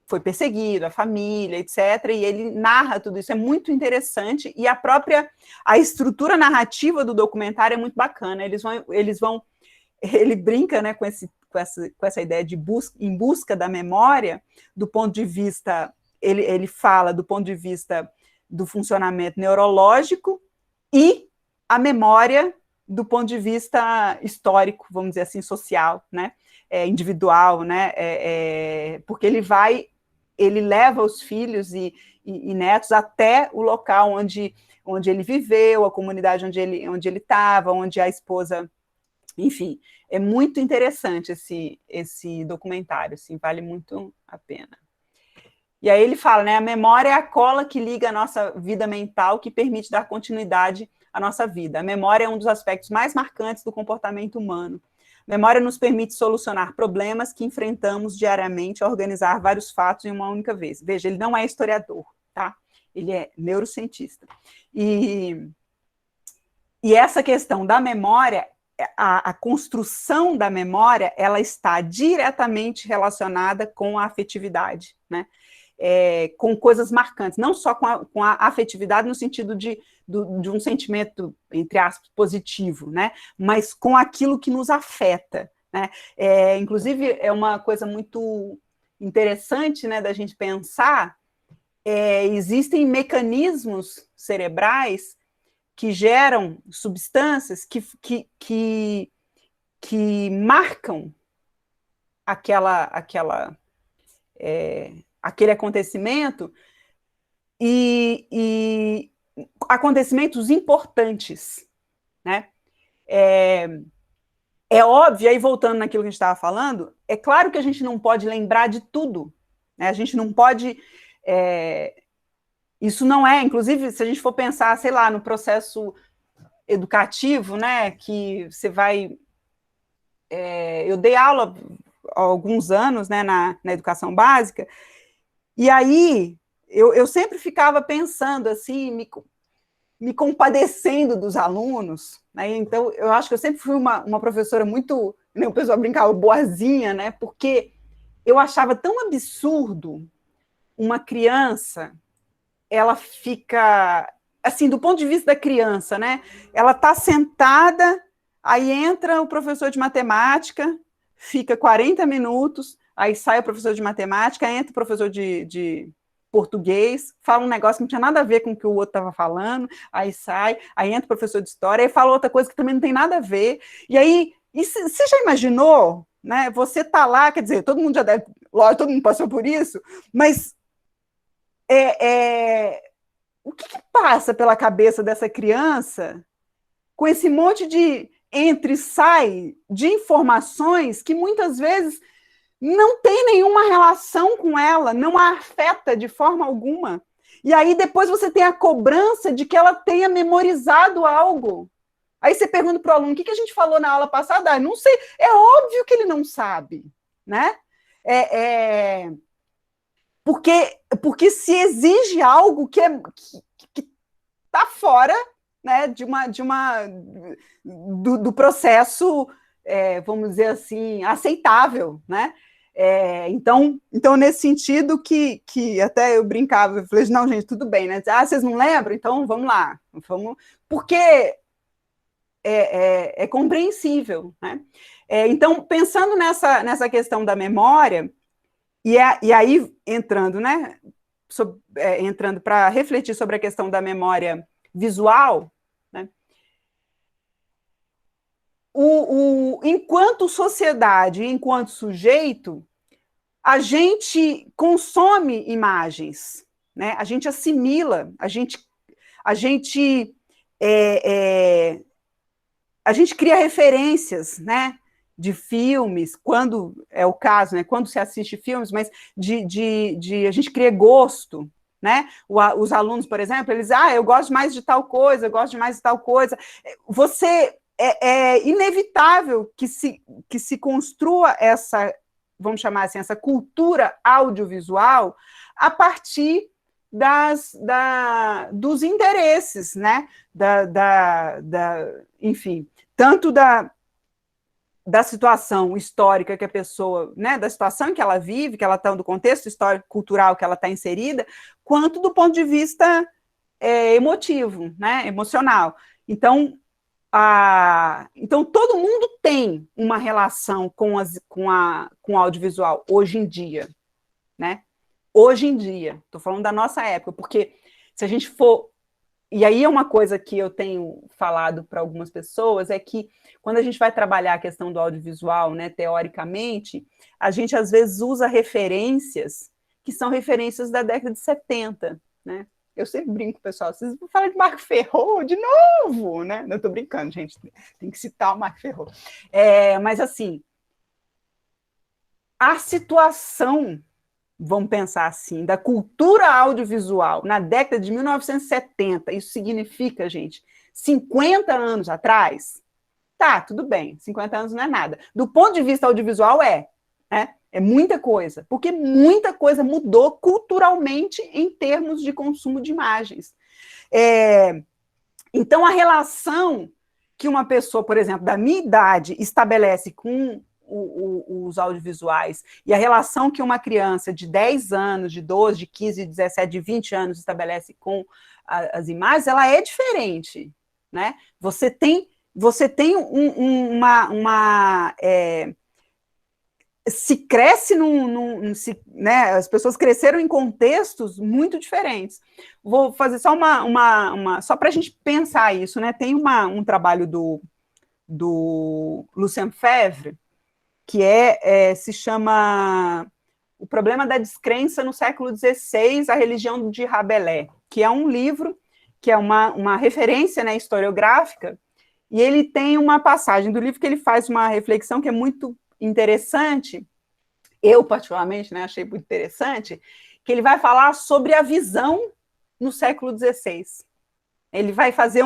foi perseguido, a família, etc., e ele narra tudo isso, é muito interessante, e a estrutura narrativa do documentário é muito bacana, ele brinca, né, com essa ideia de em busca da memória, do ponto de vista, ele fala do ponto de vista do funcionamento neurológico e a memória do ponto de vista histórico, vamos dizer assim, social, né, individual, né, porque ele leva os filhos e netos até o local onde ele viveu, a comunidade onde ele estava, onde a esposa, enfim, é muito interessante esse documentário, assim, vale muito a pena. E aí ele fala, né, a memória é a cola que liga a nossa vida mental, que permite dar continuidade à nossa vida. A memória é um dos aspectos mais marcantes do comportamento humano. A memória nos permite solucionar problemas que enfrentamos diariamente, organizar vários fatos em uma única vez. Veja, ele não é historiador, tá? Ele é neurocientista. E essa questão da memória, a construção da memória, ela está diretamente relacionada com a afetividade, né? Com coisas marcantes, não só com a afetividade no sentido de um sentimento, entre aspas, positivo, né? Mas com aquilo que nos afeta, né? Inclusive, é uma coisa muito interessante, né, da gente pensar, existem mecanismos cerebrais que geram substâncias que marcam aquele acontecimento, e acontecimentos importantes, né? É óbvio, aí voltando naquilo que a gente estava falando, é claro que a gente não pode lembrar de tudo, né? A gente não pode... isso não é, inclusive, se a gente for pensar, sei lá, no processo educativo, né, que você vai... eu dei aula há alguns anos, né, na educação básica, e aí eu sempre ficava pensando, assim, me compadecendo dos alunos, né? Então eu acho que eu sempre fui uma professora muito, né, o pessoal brincava, boazinha, né, porque eu achava tão absurdo uma criança, ela fica, assim, do ponto de vista da criança, né, ela está sentada, aí entra o professor de matemática, fica 40 minutos, aí sai o professor de matemática, entra o professor de português, fala um negócio que não tinha nada a ver com o que o outro estava falando, aí sai, aí entra o professor de história, aí fala outra coisa que também não tem nada a ver, e aí, você já imaginou né? Você está lá, quer dizer, todo mundo já deve, lógico, todo mundo passou por isso, mas o que passa pela cabeça dessa criança com esse monte de entra e sai de informações que muitas vezes não tem nenhuma relação com ela, não a afeta de forma alguma. E aí depois você tem a cobrança de que ela tenha memorizado algo. Aí você pergunta para o aluno, o que a gente falou na aula passada? Ah, não sei, é óbvio que ele não sabe, né? Porque se exige algo que está fora, né, do processo, vamos dizer assim, aceitável, né? Então, nesse sentido que até eu brincava, eu falei, não, gente, tudo bem, né? Ah, vocês não lembram? Então, vamos lá. Porque é compreensível, né? Então, pensando nessa questão da memória, e aí entrando, né? Entrando para refletir sobre a questão da memória visual, né? Enquanto sociedade, enquanto sujeito, a gente consome imagens, né? A gente assimila, a gente cria referências, né? De filmes, quando é o caso, né? Quando se assiste filmes, mas a gente cria gosto, né? Os alunos, por exemplo, eles, eu gosto mais de tal coisa, eu gosto mais de tal coisa. É inevitável que se construa essa, vamos chamar assim, essa cultura audiovisual a partir dos interesses, né? Enfim, tanto da situação histórica que a pessoa, né, da situação que ela vive, que ela está do contexto histórico, cultural que ela está inserida, quanto do ponto de vista emotivo, né, emocional. Então, todo mundo tem uma relação com o audiovisual hoje em dia, né? Hoje em dia, estou falando da nossa época, porque se a gente for... E aí é uma coisa que eu tenho falado para algumas pessoas, é que quando a gente vai trabalhar a questão do audiovisual, né, teoricamente, a gente às vezes usa referências que são referências da década de 70, né? Eu sempre brinco, pessoal, vocês vão falar de Marco Ferro de novo, né? Não estou brincando, gente, tem que citar o Marco Ferro. Mas assim, a situação, vamos pensar assim, da cultura audiovisual na década de 1970, isso significa, gente, 50 anos atrás, tá, tudo bem, 50 anos não é nada. Do ponto de vista audiovisual, né? É muita coisa, porque muita coisa mudou culturalmente em termos de consumo de imagens. Então, a relação que uma pessoa, por exemplo, da minha idade estabelece com os audiovisuais, e a relação que uma criança de 10 anos, de 12, de 15, de 17, de 20 anos estabelece com as imagens, ela é diferente, né? Você tem se cresce né? As pessoas cresceram em contextos muito diferentes. Vou fazer só só para a gente pensar isso, né? Tem um trabalho do Lucien Febvre, que se chama O Problema da Descrença no Século XVI, a Religião de Rabelais, que é um livro, que é uma referência, né, historiográfica, e ele tem uma passagem do livro que ele faz uma reflexão que é muito interessante, eu particularmente, né, achei muito interessante, que ele vai falar sobre a visão no século XVI. Ele vai fazer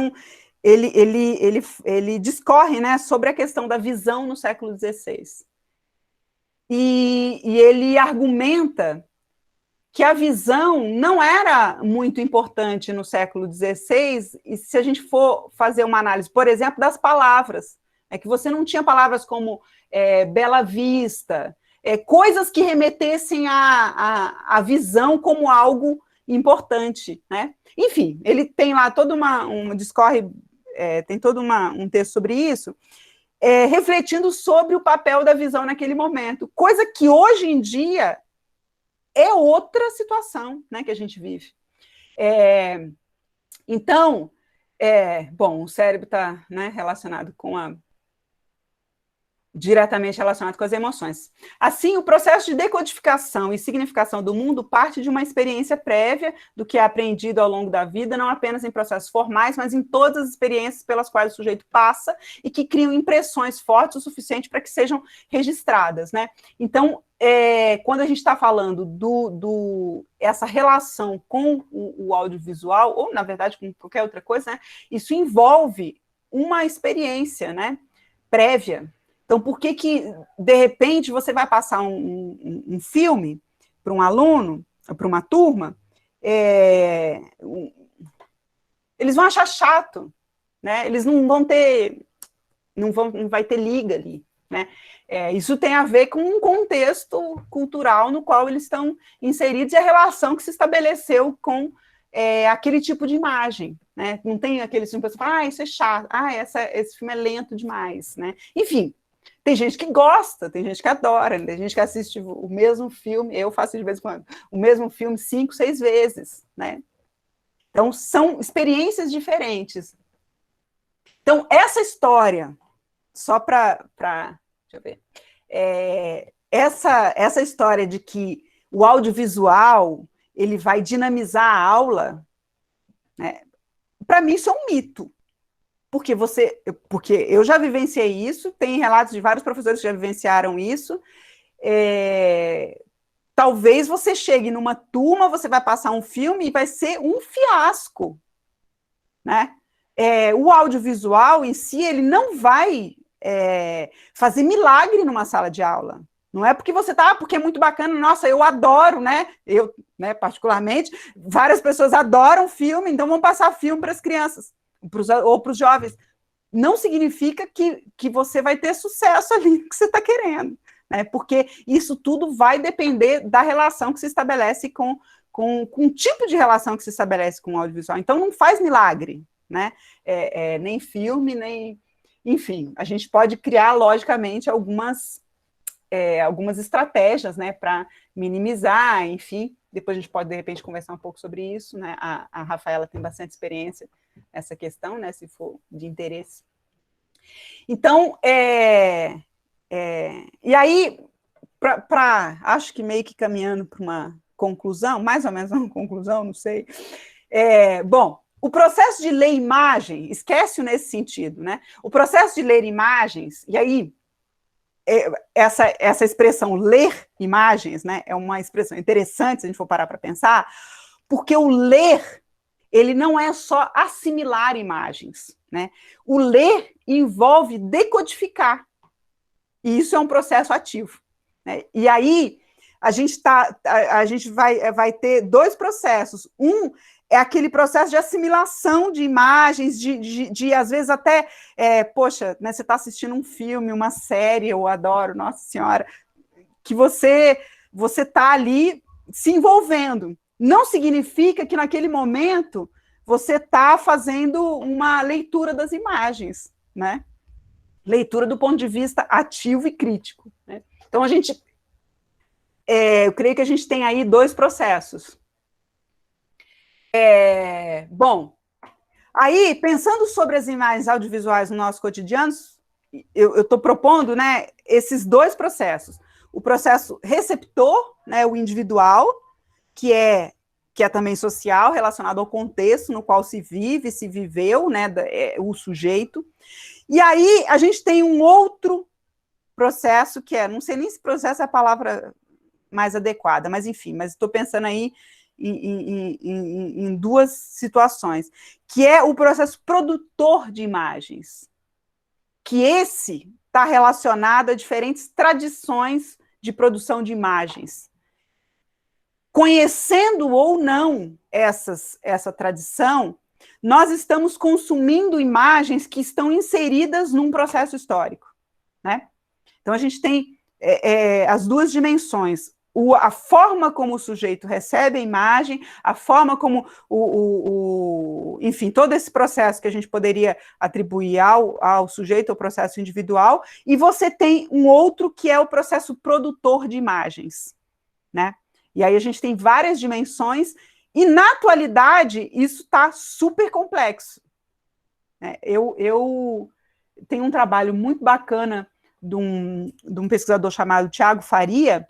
ele discorre, né, sobre a questão da visão no século XVI. E ele argumenta que a visão não era muito importante no século XVI, e se a gente for fazer uma análise, por exemplo, das palavras, que você não tinha palavras como bela vista, coisas que remetessem à visão como algo importante, né? Enfim, ele tem lá todo discorre, tem todo um texto sobre isso, refletindo sobre o papel da visão naquele momento, coisa que hoje em dia é outra situação, né, que a gente vive. Então, bom, o cérebro está, né, relacionado com diretamente relacionado com as emoções. Assim, o processo de decodificação e significação do mundo parte de uma experiência prévia do que é aprendido ao longo da vida, não apenas em processos formais, mas em todas as experiências pelas quais o sujeito passa e que criam impressões fortes o suficiente para que sejam registradas, né? Então, quando a gente está falando essa relação com o audiovisual, ou, na verdade, com qualquer outra coisa, né, isso envolve uma experiência, né, prévia. Então, por que, de repente, você vai passar um filme para um aluno, para uma turma, eles vão achar chato, né? Eles não vão ter, não vai ter liga ali, né? Isso tem a ver com um contexto cultural no qual eles estão inseridos e a relação que se estabeleceu com aquele tipo de imagem, né? Não tem aquele tipo de pessoa, isso é chato, esse filme é lento demais, né? Enfim, tem gente que gosta, tem gente que adora, tem gente que assiste o mesmo filme, eu faço de vez em quando, o mesmo filme 5, 6 vezes, né? Então, são experiências diferentes. Então, essa história, só para deixa eu ver, essa história de que o audiovisual, ele vai dinamizar a aula, né, para mim isso é um mito. Porque eu já vivenciei isso, tem relatos de vários professores que já vivenciaram isso. Talvez você chegue numa turma, você vai passar um filme e vai ser um fiasco, né? O audiovisual em si, ele não vai fazer milagre numa sala de aula. Não é porque você porque é muito bacana, nossa, eu adoro, né? Eu, né, particularmente, várias pessoas adoram filme, então vão passar filme para as crianças ou para os jovens. Não significa que você vai ter sucesso ali no que você está querendo, né? Porque isso tudo vai depender da relação que se estabelece com o tipo de relação que se estabelece com o audiovisual. Então, não faz milagre, né? Nem filme, nem... Enfim, a gente pode criar, logicamente, algumas estratégias, né, para minimizar, enfim. Depois a gente pode, de repente, conversar um pouco sobre isso, né? A Rafaela tem bastante experiência nessa questão, né, se for de interesse. Então, e aí, acho que meio que caminhando para uma conclusão, mais ou menos uma conclusão, não sei. Bom, o processo de ler imagem, esquece-o nesse sentido, né? O processo de ler imagens, e aí, essa expressão ler imagens, né, é uma expressão interessante se a gente for parar para pensar, porque o ler, ele não é só assimilar imagens, né? O ler envolve decodificar, e isso é um processo ativo, né? E aí a gente vai ter dois processos. Um é aquele processo de assimilação de imagens, de às vezes até, poxa, né, você está assistindo um filme, uma série, eu adoro, nossa senhora, que você está ali se envolvendo. Não significa que naquele momento você está fazendo uma leitura das imagens, né? Leitura do ponto de vista ativo e crítico, né? Então, eu creio que a gente tem aí dois processos. Bom, aí, pensando sobre as imagens audiovisuais no nosso cotidiano, eu estou propondo, né, esses dois processos. O processo receptor, né, o individual, que é também social, relacionado ao contexto no qual se vive, se viveu, né, o sujeito. E aí a gente tem um outro processo que não sei nem se processo é a palavra mais adequada, mas enfim, mas estou pensando aí em duas situações, que é o processo produtor de imagens, que esse está relacionado a diferentes tradições de produção de imagens. Conhecendo ou não essa tradição, nós estamos consumindo imagens que estão inseridas num processo histórico, né? Então, a gente tem as duas dimensões, a forma como o sujeito recebe a imagem, a forma como, enfim, todo esse processo que a gente poderia atribuir ao sujeito, ao processo individual, e você tem um outro que é o processo produtor de imagens, né? E aí a gente tem várias dimensões, e na atualidade isso está super complexo. Eu tenho um trabalho muito bacana de um pesquisador chamado Tiago Faria.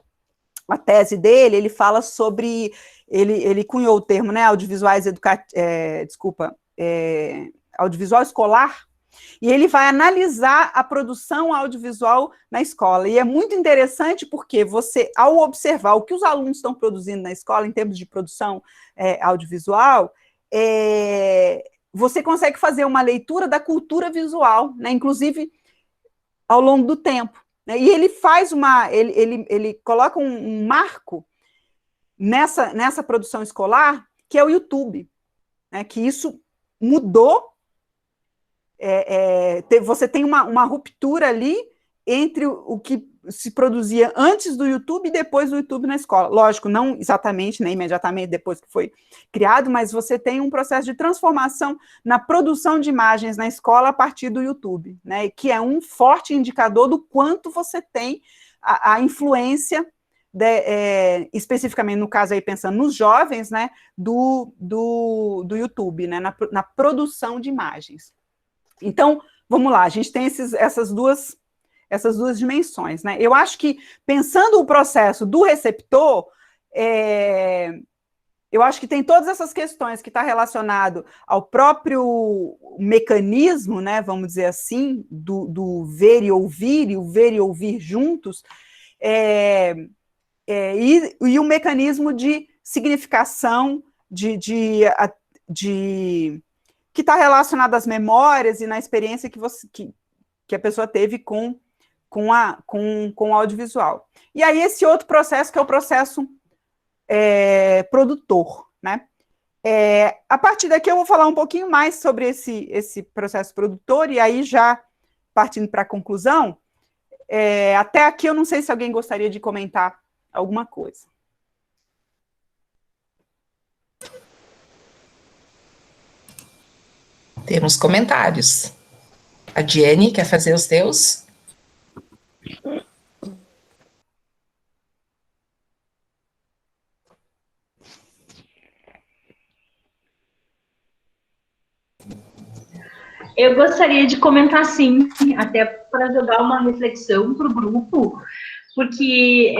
A tese dele, ele fala sobre, ele cunhou o termo, né, audiovisuais audiovisual escolar, e ele vai analisar a produção audiovisual na escola, e é muito interessante porque você, ao observar o que os alunos estão produzindo na escola, em termos de produção audiovisual, você consegue fazer uma leitura da cultura visual, né, inclusive ao longo do tempo. E ele faz ele coloca um marco nessa produção escolar, que é o YouTube, né, que isso mudou, você tem uma ruptura ali entre o que se produzia antes do YouTube e depois do YouTube na escola. Lógico, não exatamente, né, imediatamente depois que foi criado, mas você tem um processo de transformação na produção de imagens na escola a partir do YouTube, né, que é um forte indicador do quanto você tem a influência, especificamente no caso aí pensando nos jovens, né, do YouTube, né, na produção de imagens. Então, vamos lá, a gente tem essas duas dimensões, né? Eu acho que, pensando o processo do receptor, eu acho que tem todas essas questões que está relacionado ao próprio mecanismo, né, vamos dizer assim, do ver e o ver e ouvir juntos, e o mecanismo de significação, que está relacionado às memórias e na experiência que a pessoa teve com o audiovisual. E aí esse outro processo, que é o processo produtor, né? A partir daqui eu vou falar um pouquinho mais sobre esse processo produtor, e aí já partindo para a conclusão, até aqui eu não sei se alguém gostaria de comentar alguma coisa. Temos comentários. A Diane quer fazer os teus? Eu gostaria de comentar, sim, até para jogar uma reflexão para o grupo, porque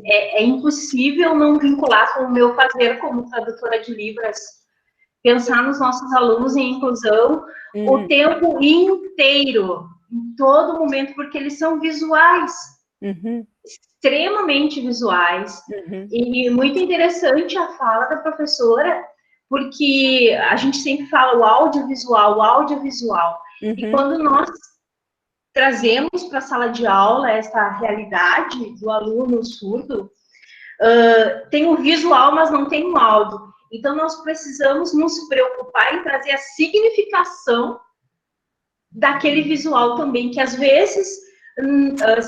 é impossível não vincular com o meu fazer como tradutora de Libras, pensar nos nossos alunos em inclusão o tempo inteiro, em todo momento, porque eles são visuais, extremamente visuais, e muito interessante a fala da professora, porque a gente sempre fala o audiovisual, e quando nós trazemos para a sala de aula essa realidade do aluno surdo, tem o visual, mas não tem o áudio. Então, nós precisamos nos preocupar em trazer a significação daquele visual também, que às vezes,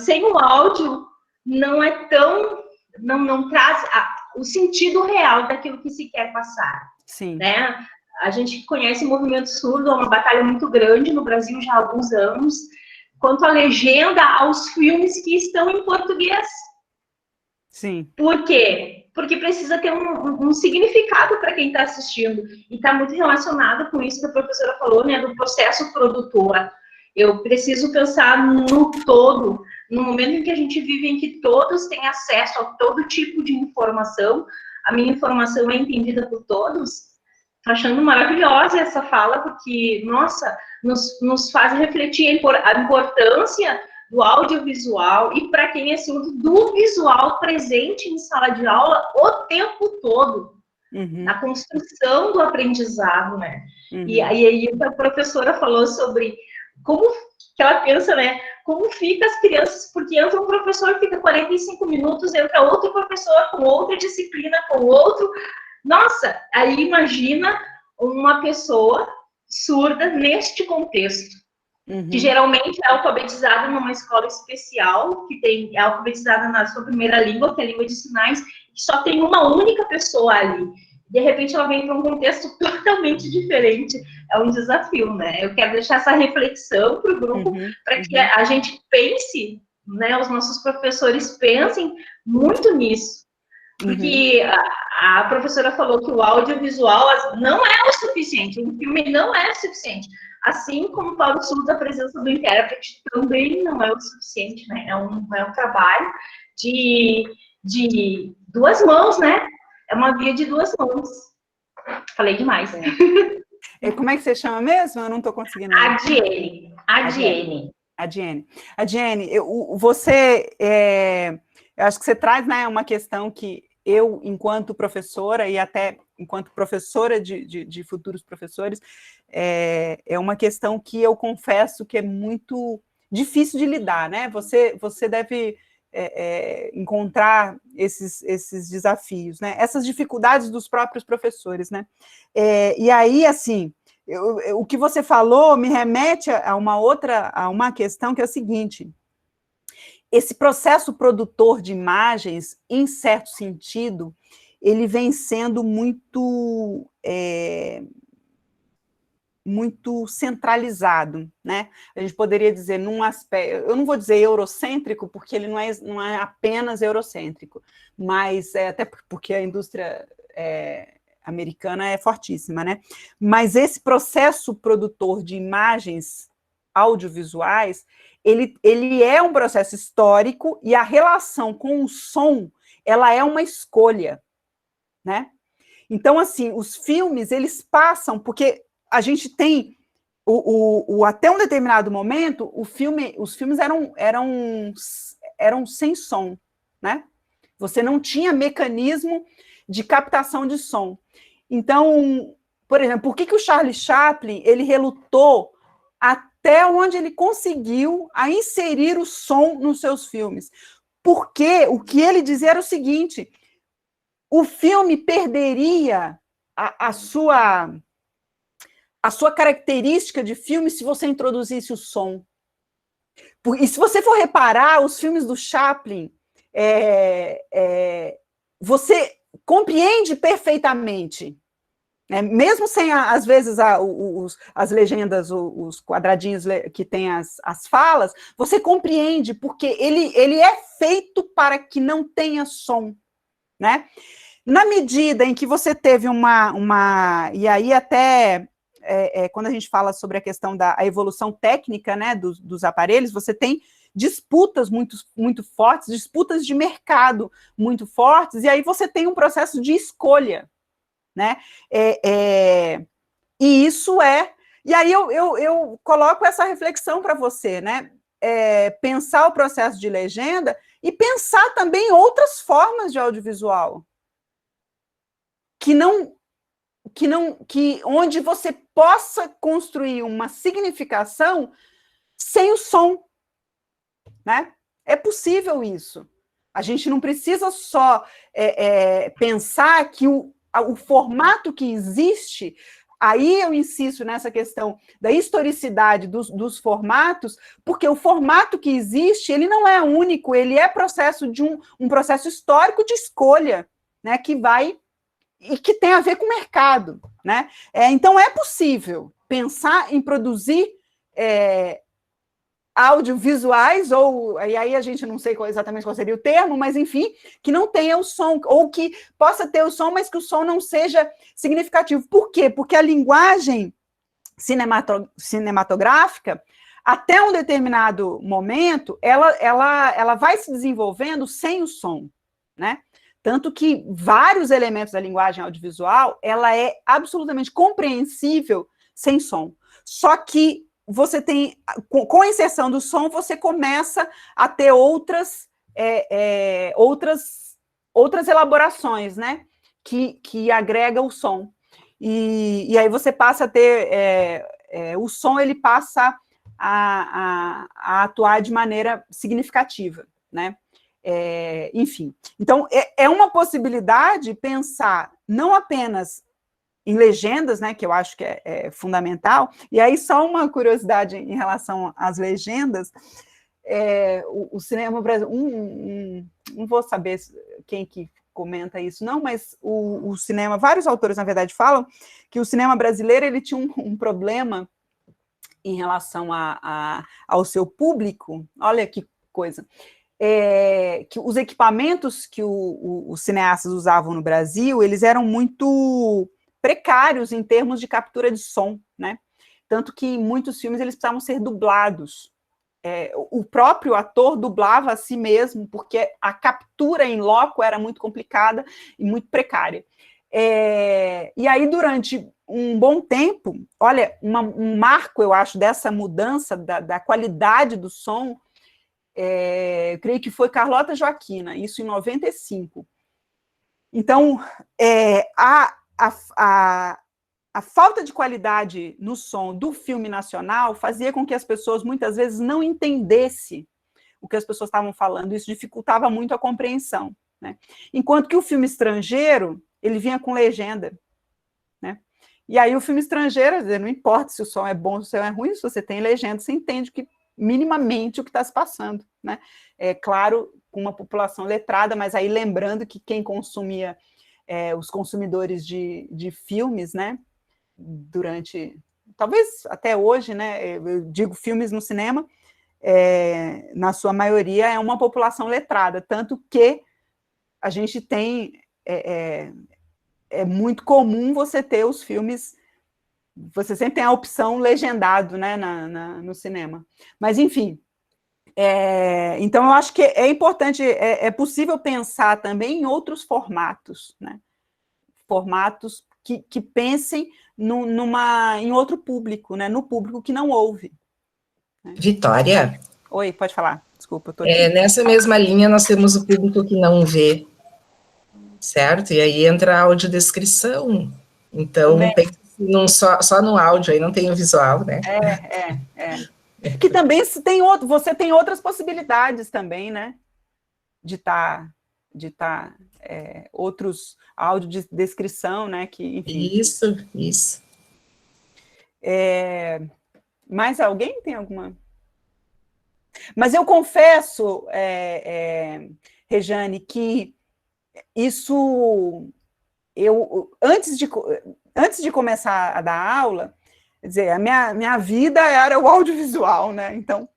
sem o áudio, não é tão... não traz o sentido real daquilo que se quer passar. Sim. Né? A gente conhece o movimento surdo, é uma batalha muito grande no Brasil já há alguns anos, quanto à legenda aos filmes que estão em português. Sim. Por quê? Porque precisa ter um significado para quem está assistindo. E está muito relacionado com isso que a professora falou, né, do processo produtor. Eu preciso pensar no todo, no momento em que a gente vive, em que todos têm acesso a todo tipo de informação, a minha informação é entendida por todos. Estou achando maravilhosa essa fala, porque, nossa, nos faz refletir a importância do audiovisual e, para quem é surdo, do visual presente em sala de aula o tempo todo, na construção do aprendizado, né? E aí a professora falou sobre como que ela pensa, né? Como fica as crianças, porque entra um professor, fica 45 minutos, entra outro professor com outra disciplina, com outro... Nossa, aí imagina uma pessoa surda neste contexto, que geralmente é alfabetizada numa escola especial, que é alfabetizada na sua primeira língua, que é a língua de sinais, que só tem uma única pessoa ali. De repente ela vem para um contexto totalmente diferente. É um desafio, né? Eu quero deixar essa reflexão para o grupo, para que a gente pense, né, os nossos professores pensem muito nisso. Porque a professora falou que o audiovisual não é o suficiente, um filme não é o suficiente. Assim como o Paulo Souza, a presença do intérprete também não é o suficiente, né? É um trabalho de duas mãos, né? É uma via de duas mãos. Falei demais. Como é que você chama mesmo? Eu não estou conseguindo. Adiene. Adiene, você, eu acho que você traz, né, uma questão que eu, enquanto professora e até enquanto professora de futuros professores, é uma questão que eu confesso que é muito difícil de lidar, né? Você deve encontrar esses desafios, né? Essas dificuldades dos próprios professores, né? E aí, assim, o que você falou me remete a uma questão que é o seguinte: esse processo produtor de imagens, em certo sentido, ele vem sendo muito centralizado, né? A gente poderia dizer num aspecto, eu não vou dizer eurocêntrico, porque ele não é apenas eurocêntrico, mas até porque a indústria americana é fortíssima, né? Mas esse processo produtor de imagens audiovisuais, ele é um processo histórico, e a relação com o som, ela é uma escolha, né? Então, assim, os filmes, eles passam, porque a gente tem, até um determinado momento, os filmes eram sem som, né? Você não tinha mecanismo de captação de som. Então, por exemplo, por que o Charlie Chaplin, ele relutou até onde ele conseguiu a inserir o som nos seus filmes? Porque o que ele dizia era o seguinte: o filme perderia a sua característica de filme se você introduzisse o som. E se você for reparar, os filmes do Chaplin, você compreende perfeitamente, né? Mesmo sem, às vezes, as legendas, os quadradinhos que tem as falas, você compreende, porque ele é feito para que não tenha som, né? Na medida em que você teve e aí até quando a gente fala sobre a questão da evolução técnica, né, dos aparelhos, você tem disputas muito, muito fortes, disputas de mercado muito fortes, e aí você tem um processo de escolha, né? E isso e aí eu coloco essa reflexão para você, né? Pensar o processo de legenda e pensar também outras formas de audiovisual onde você possa construir uma significação sem o som, né? É possível isso. A gente não precisa só pensar que o formato que existe. Aí eu insisto nessa questão da historicidade dos formatos, porque o formato que existe, ele não é único, ele é processo de um processo histórico de escolha, né, e que tem a ver com o mercado, né? Então, é possível pensar em produzir audiovisuais, e aí a gente não sei exatamente qual seria o termo, mas, enfim, que não tenha o som, ou que possa ter o som, mas que o som não seja significativo. Por quê? Porque a linguagem cinematográfica, até um determinado momento, ela vai se desenvolvendo sem o som, né? Tanto que vários elementos da linguagem audiovisual, ela é absolutamente compreensível sem som. Só que você tem, com a inserção do som, você começa a ter outras elaborações, né? Que agrega o som. E aí você passa a ter... o som, ele passa a atuar de maneira significativa, né? Enfim, então é uma possibilidade pensar não apenas em legendas, né, que eu acho que é fundamental, e aí só uma curiosidade em relação às legendas, o cinema brasileiro, não vou saber quem que comenta isso, não, mas o cinema, vários autores, na verdade, falam que o cinema brasileiro, ele tinha um problema em relação ao seu público, olha que coisa. que os equipamentos que os cineastas usavam no Brasil, eles eram muito precários em termos de captura de som, né? Tanto que em muitos filmes eles precisavam ser dublados. O próprio ator dublava a si mesmo, porque a captura em loco era muito complicada e muito precária. E aí, durante um bom tempo, olha, um marco, eu acho, dessa mudança da qualidade do som, eu creio que foi Carlota Joaquina, isso em 95. Então, a falta de qualidade no som do filme nacional fazia com que as pessoas, muitas vezes, não entendessem o que as pessoas estavam falando, isso dificultava muito a compreensão, né? Enquanto que o filme estrangeiro, ele vinha com legenda, né? E aí o filme estrangeiro, não importa se o som é bom ou se o som é ruim, se você tem legenda, você entende minimamente o que está se passando, né? Claro, com uma população letrada, mas aí lembrando que quem consumia, os consumidores de filmes, né, durante, talvez até hoje, né, eu digo filmes no cinema, na sua maioria é uma população letrada, tanto que a gente tem, é muito comum você ter os filmes, você sempre tem a opção legendado, né, no cinema. Mas, enfim, então eu acho que é importante, é possível pensar também em outros formatos, né? Formatos que pensem em outro público, né? No público que não ouve. Né? Vitória? Oi, pode falar. Desculpa, eu tô aqui. Nessa mesma linha, nós temos o público que não vê, certo? E aí entra a audiodescrição. Então, pensa só no áudio, aí não tem o visual, né? Que também você tem outras possibilidades também, né? De estar outros áudio de descrição, né? Que, enfim. Isso. Mais alguém tem alguma? Mas eu confesso, Rejane, que isso, antes de começar a dar aula, quer dizer, a minha vida era o audiovisual, né? Então,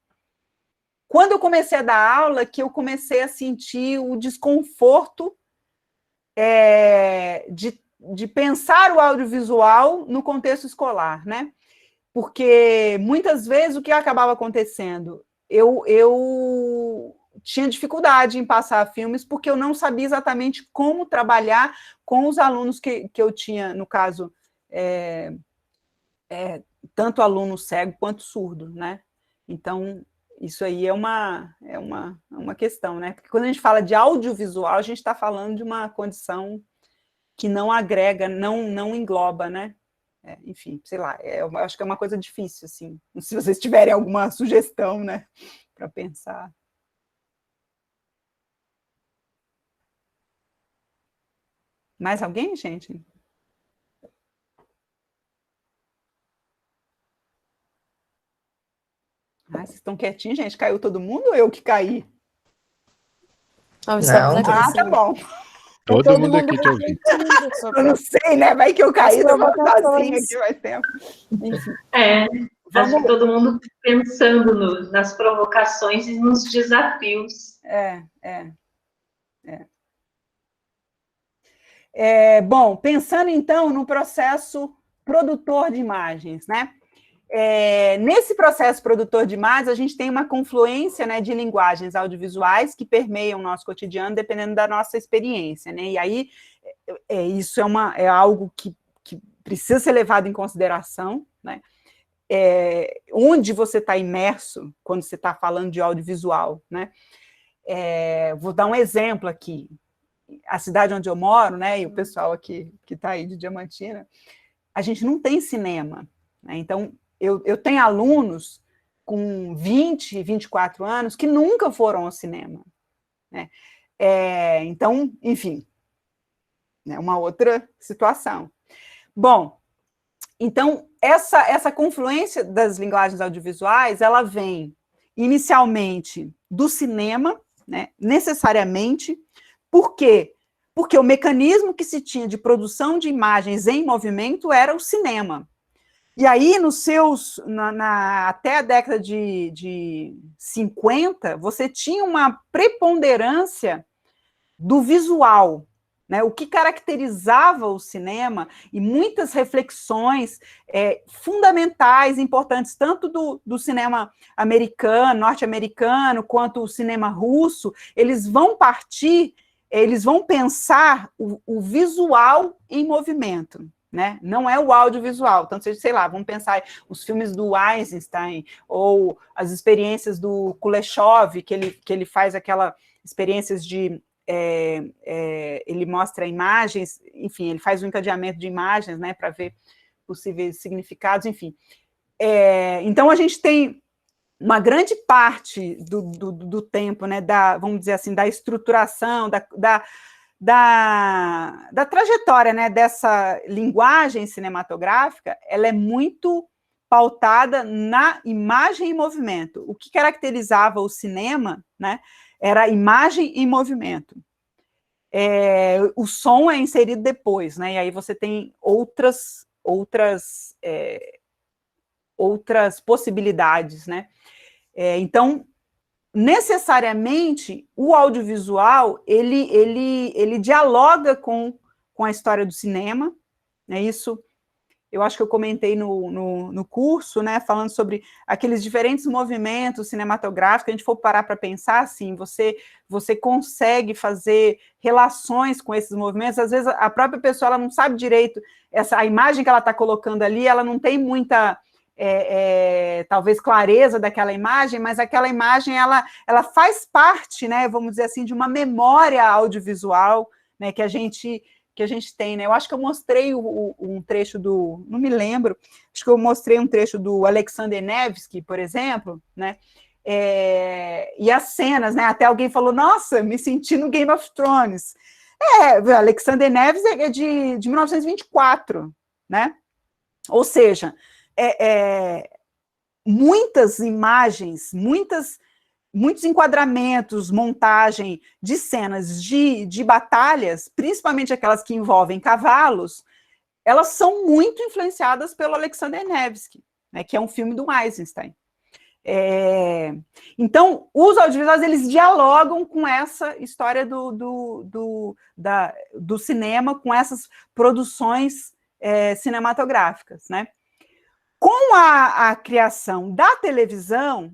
quando eu comecei a dar aula, que eu comecei a sentir o desconforto de pensar o audiovisual no contexto escolar, né? Porque muitas vezes o que acabava acontecendo, eu tinha dificuldade em passar filmes porque eu não sabia exatamente como trabalhar com os alunos que eu tinha, no caso, tanto aluno cego quanto surdo, né? Então, isso aí é uma questão, né? Porque quando a gente fala de audiovisual, a gente está falando de uma condição que não agrega, não engloba, né? Enfim, sei lá, eu acho que é uma coisa difícil, assim. Se vocês tiverem alguma sugestão, né, para pensar. Mais alguém, gente? Vocês estão quietinhos, gente? Caiu todo mundo ou eu que caí? Não, tá bom. Todo mundo aqui te ouvindo. Eu não sei, né? Vai que eu caí, eu vou sozinha aqui, vai tempo. Acho que todo mundo pensando nas provocações e nos desafios. Bom, pensando então no processo produtor de imagens, né? Nesse processo produtor de imagens, a gente tem uma confluência, né, de linguagens audiovisuais que permeiam o nosso cotidiano, dependendo da nossa experiência, né? E aí, isso é algo que precisa ser levado em consideração, né? Onde você está imerso quando você está falando de audiovisual, né? Vou dar um exemplo aqui. A cidade onde eu moro, né, e o pessoal aqui que está aí de Diamantina, a gente não tem cinema, né? Então, eu tenho alunos com 20, 24 anos que nunca foram ao cinema, né? Então, enfim, é uma outra situação. Bom, então, essa confluência das linguagens audiovisuais, ela vem inicialmente do cinema, né, necessariamente. Por quê? Porque o mecanismo que se tinha de produção de imagens em movimento era o cinema. E aí, até a década de 50, você tinha uma preponderância do visual, né? O que caracterizava o cinema, e muitas reflexões fundamentais, importantes, tanto do cinema americano, norte-americano, quanto o cinema russo, eles vão pensar o visual em movimento. Né? Não é o audiovisual, tanto seja, sei lá, vamos pensar os filmes do Eisenstein, ou as experiências do Kuleshov, que ele faz aquelas experiências de... ele mostra imagens, enfim, ele faz um encadeamento de imagens, né, para ver possíveis significados, enfim. Então, a gente tem uma grande parte do tempo, né, vamos dizer assim, da estruturação, da trajetória, né, dessa linguagem cinematográfica, ela é muito pautada na imagem em movimento. O que caracterizava o cinema, né, era a imagem em movimento. O som é inserido depois, né, e aí você tem outras possibilidades, né. Então, necessariamente, o audiovisual, ele dialoga com a história do cinema, né? Isso eu acho que eu comentei no curso, né, falando sobre aqueles diferentes movimentos cinematográficos. A gente for parar para pensar, assim, você consegue fazer relações com esses movimentos. Às vezes, a própria pessoa ela não sabe direito, a imagem que ela está colocando ali, ela não tem muita... talvez clareza daquela imagem, mas aquela imagem ela faz parte, né, vamos dizer assim, de uma memória audiovisual, né, que a gente tem, né? Eu acho que eu mostrei um trecho não me lembro, acho que eu mostrei um trecho do Alexander Nevsky, por exemplo, né? E as cenas, né? Até alguém falou, nossa, me senti no Game of Thrones. Alexander Nevsky é de 1924, né? Ou seja, muitas imagens, muitos enquadramentos, montagem de cenas de batalhas, principalmente aquelas que envolvem cavalos, elas são muito influenciadas pelo Alexander Nevsky, né, que é um filme do Eisenstein. Então, os audiovisuais, eles dialogam com essa história do cinema, com essas produções cinematográficas, né? Com a criação da televisão,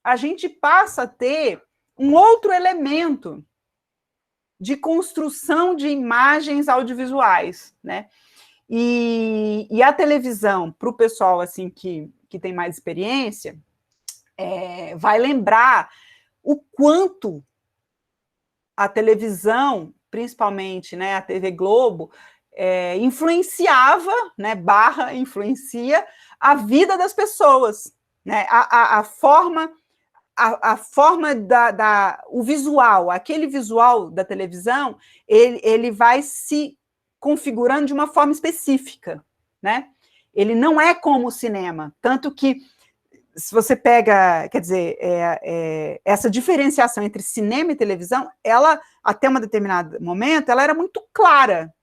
a gente passa a ter um outro elemento de construção de imagens audiovisuais, né? E a televisão, para o pessoal assim, que tem mais experiência, vai lembrar o quanto a televisão, principalmente, né, a TV Globo, influenciava, né, influencia a vida das pessoas, né? A forma o visual, aquele visual da televisão, ele vai se configurando de uma forma específica, né? Ele não é como o cinema, tanto que se você pega, quer dizer, essa diferenciação entre cinema e televisão, ela, até um determinado momento, ela era muito clara.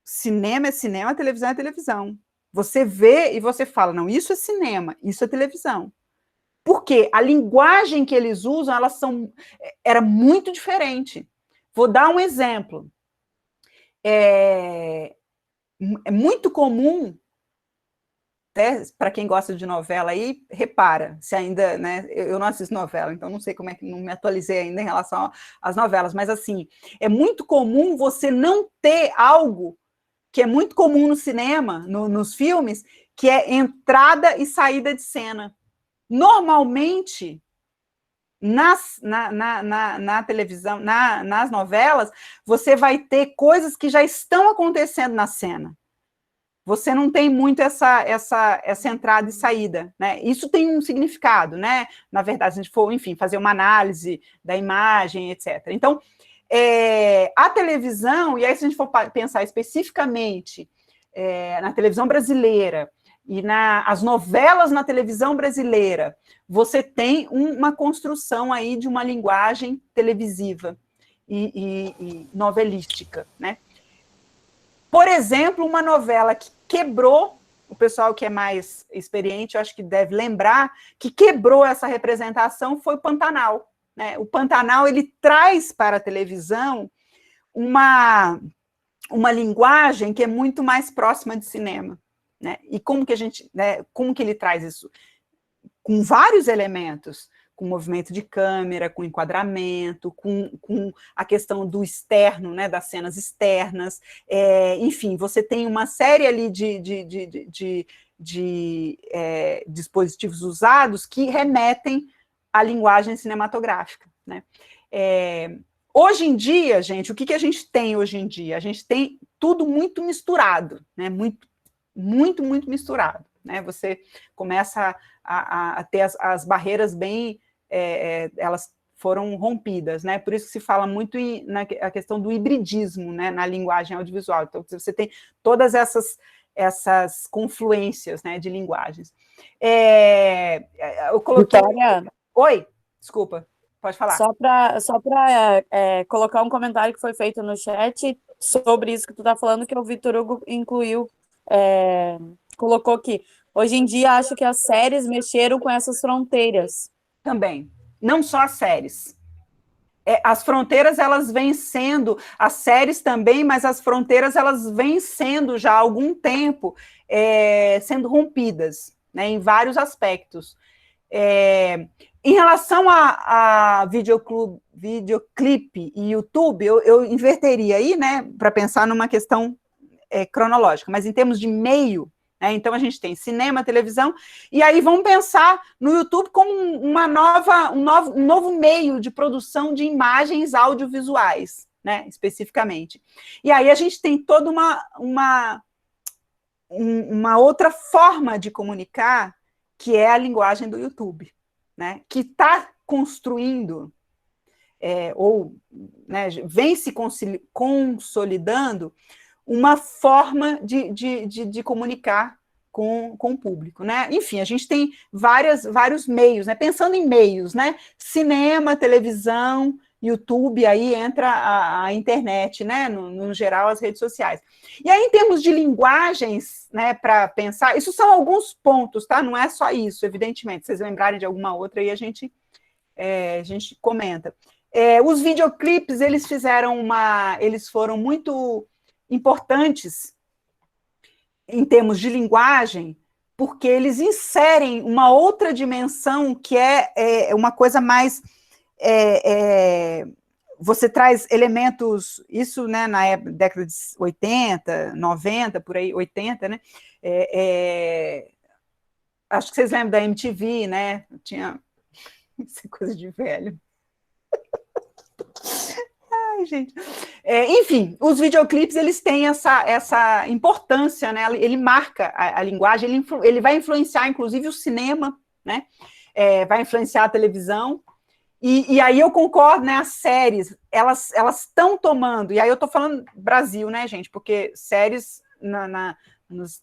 Cinema é cinema, televisão é televisão. Você vê e você fala, não, isso é cinema, isso é televisão. Porque a linguagem que eles usam, era muito diferente. Vou dar um exemplo. É muito comum, para quem gosta de novela aí, repara, se ainda, né, eu não assisto novela, então não sei como é que não me atualizei ainda em relação às novelas, mas assim, é muito comum você não ter algo que é muito comum no cinema, nos filmes, que é entrada e saída de cena. Normalmente, na televisão, nas novelas, você vai ter coisas que já estão acontecendo na cena. Você não tem muito essa entrada e saída, né? Isso tem um significado, né? Na verdade, se a gente for, enfim, fazer uma análise da imagem, etc. Então, a televisão, e aí se a gente for pensar especificamente na televisão brasileira e as novelas na televisão brasileira, você tem uma construção aí de uma linguagem televisiva e novelística, né? Por exemplo, uma novela que quebrou o pessoal que é mais experiente, eu acho que deve lembrar, que quebrou essa representação foi o Pantanal, né? O Pantanal, ele traz para a televisão uma linguagem que é muito mais próxima de cinema, né? E como que a gente, né, como que ele traz isso? Com vários elementos, com movimento de câmera, com enquadramento, com a questão do externo, né, das cenas externas, enfim, você tem uma série ali de dispositivos usados que remetem à linguagem cinematográfica, né? Hoje em dia, gente, o que a gente tem hoje em dia? A gente tem tudo muito misturado, né? Muito misturado, né? Você começa a ter as barreiras bem... elas foram rompidas, né? Por isso que se fala muito na questão do hibridismo, né? Na linguagem audiovisual. Então, você tem todas essas confluências, né, de linguagens. Eu coloquei... Vitória? Oi, desculpa, pode falar. Só para colocar um comentário que foi feito no chat sobre isso que tu está falando, que o Vitor Hugo incluiu, colocou aqui. Hoje em dia, acho que as séries mexeram com essas fronteiras. Também, não só as séries. As fronteiras, elas vêm sendo, as séries também, mas as fronteiras, elas vêm sendo já há algum tempo sendo rompidas, né, em vários aspectos. Em relação a videoclipe e YouTube, eu inverteria aí, né, para pensar numa questão cronológica, mas em termos de meio, né, então a gente tem cinema, televisão, e aí vamos pensar no YouTube como um novo meio de produção de imagens audiovisuais, né, especificamente. E aí a gente tem toda uma outra forma de comunicar, que é a linguagem do YouTube, né, que está construindo, né, vem se consolidando uma forma de comunicar com o público, né? Enfim, a gente tem vários meios, né? Pensando em meios, né? Cinema, televisão, YouTube, aí entra a internet, né? No geral, as redes sociais. E aí, em termos de linguagens, né, para pensar, isso são alguns pontos, tá? Não é só isso, evidentemente. Se vocês lembrarem de alguma outra, aí a gente comenta. Os videoclipes, eles foram muito importantes em termos de linguagem, porque eles inserem uma outra dimensão que é uma coisa mais... você traz elementos, isso, né, na década de 80, 90, por aí, 80, né? Acho que vocês lembram da MTV, né? Tinha essa coisa de velho. Ai, gente. Enfim, os videoclipes, eles têm essa importância, né? Ele marca a linguagem, ele vai influenciar, inclusive, o cinema, né? Vai influenciar a televisão. E aí eu concordo, né? As séries, elas estão tomando, e aí eu estou falando Brasil, né, gente? Porque séries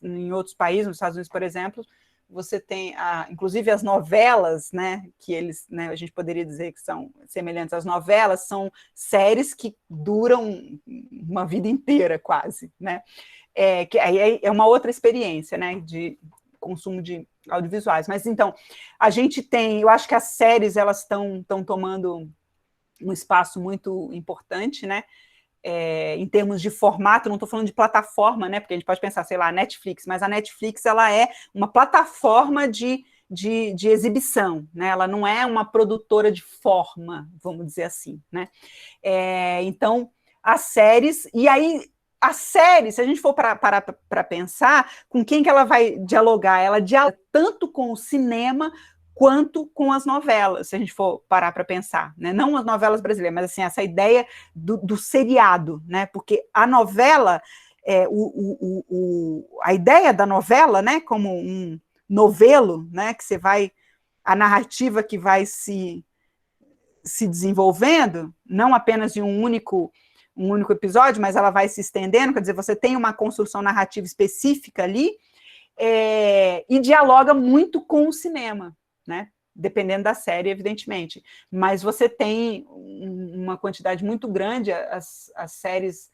em outros países, nos Estados Unidos, por exemplo, você tem, inclusive, as novelas, né, que eles, né, a gente poderia dizer que são semelhantes às novelas, são séries que duram uma vida inteira, quase, né, que aí é uma outra experiência, né, de consumo de audiovisuais. Mas, então, a gente tem, eu acho que as séries, elas estão tomando um espaço muito importante, né, em termos de formato, não estou falando de plataforma, né, porque a gente pode pensar, sei lá, a Netflix, mas a Netflix, ela é uma plataforma de exibição, né, ela não é uma produtora de forma, vamos dizer assim, né, então, as séries, e aí, a série, se a gente for parar para pensar, com quem que ela vai dialogar? Ela dialoga tanto com o cinema, quanto com as novelas, se a gente for parar para pensar, né? Não as novelas brasileiras, mas assim, essa ideia do seriado, né? Porque a novela, a ideia da novela, né, como um novelo, né, que você vai, a narrativa que vai se desenvolvendo, não apenas em um único episódio, mas ela vai se estendendo, quer dizer, você tem uma construção narrativa específica ali, e dialoga muito com o cinema, né? Dependendo da série, evidentemente, mas você tem uma quantidade muito grande, as séries...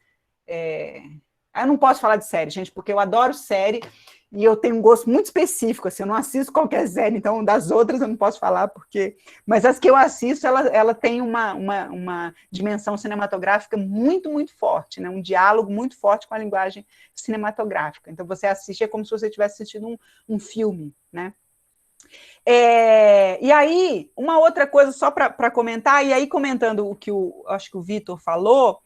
eu não posso falar de série, gente, porque eu adoro série, e eu tenho um gosto muito específico, assim, eu não assisto qualquer série, então das outras eu não posso falar, mas as que eu assisto, ela tem uma dimensão cinematográfica muito, muito forte, né? Um diálogo muito forte com a linguagem cinematográfica. Então você assiste, é como se você estivesse assistindo um filme, né? E aí, uma outra coisa só para comentar, e aí comentando o que acho que o Vitor falou,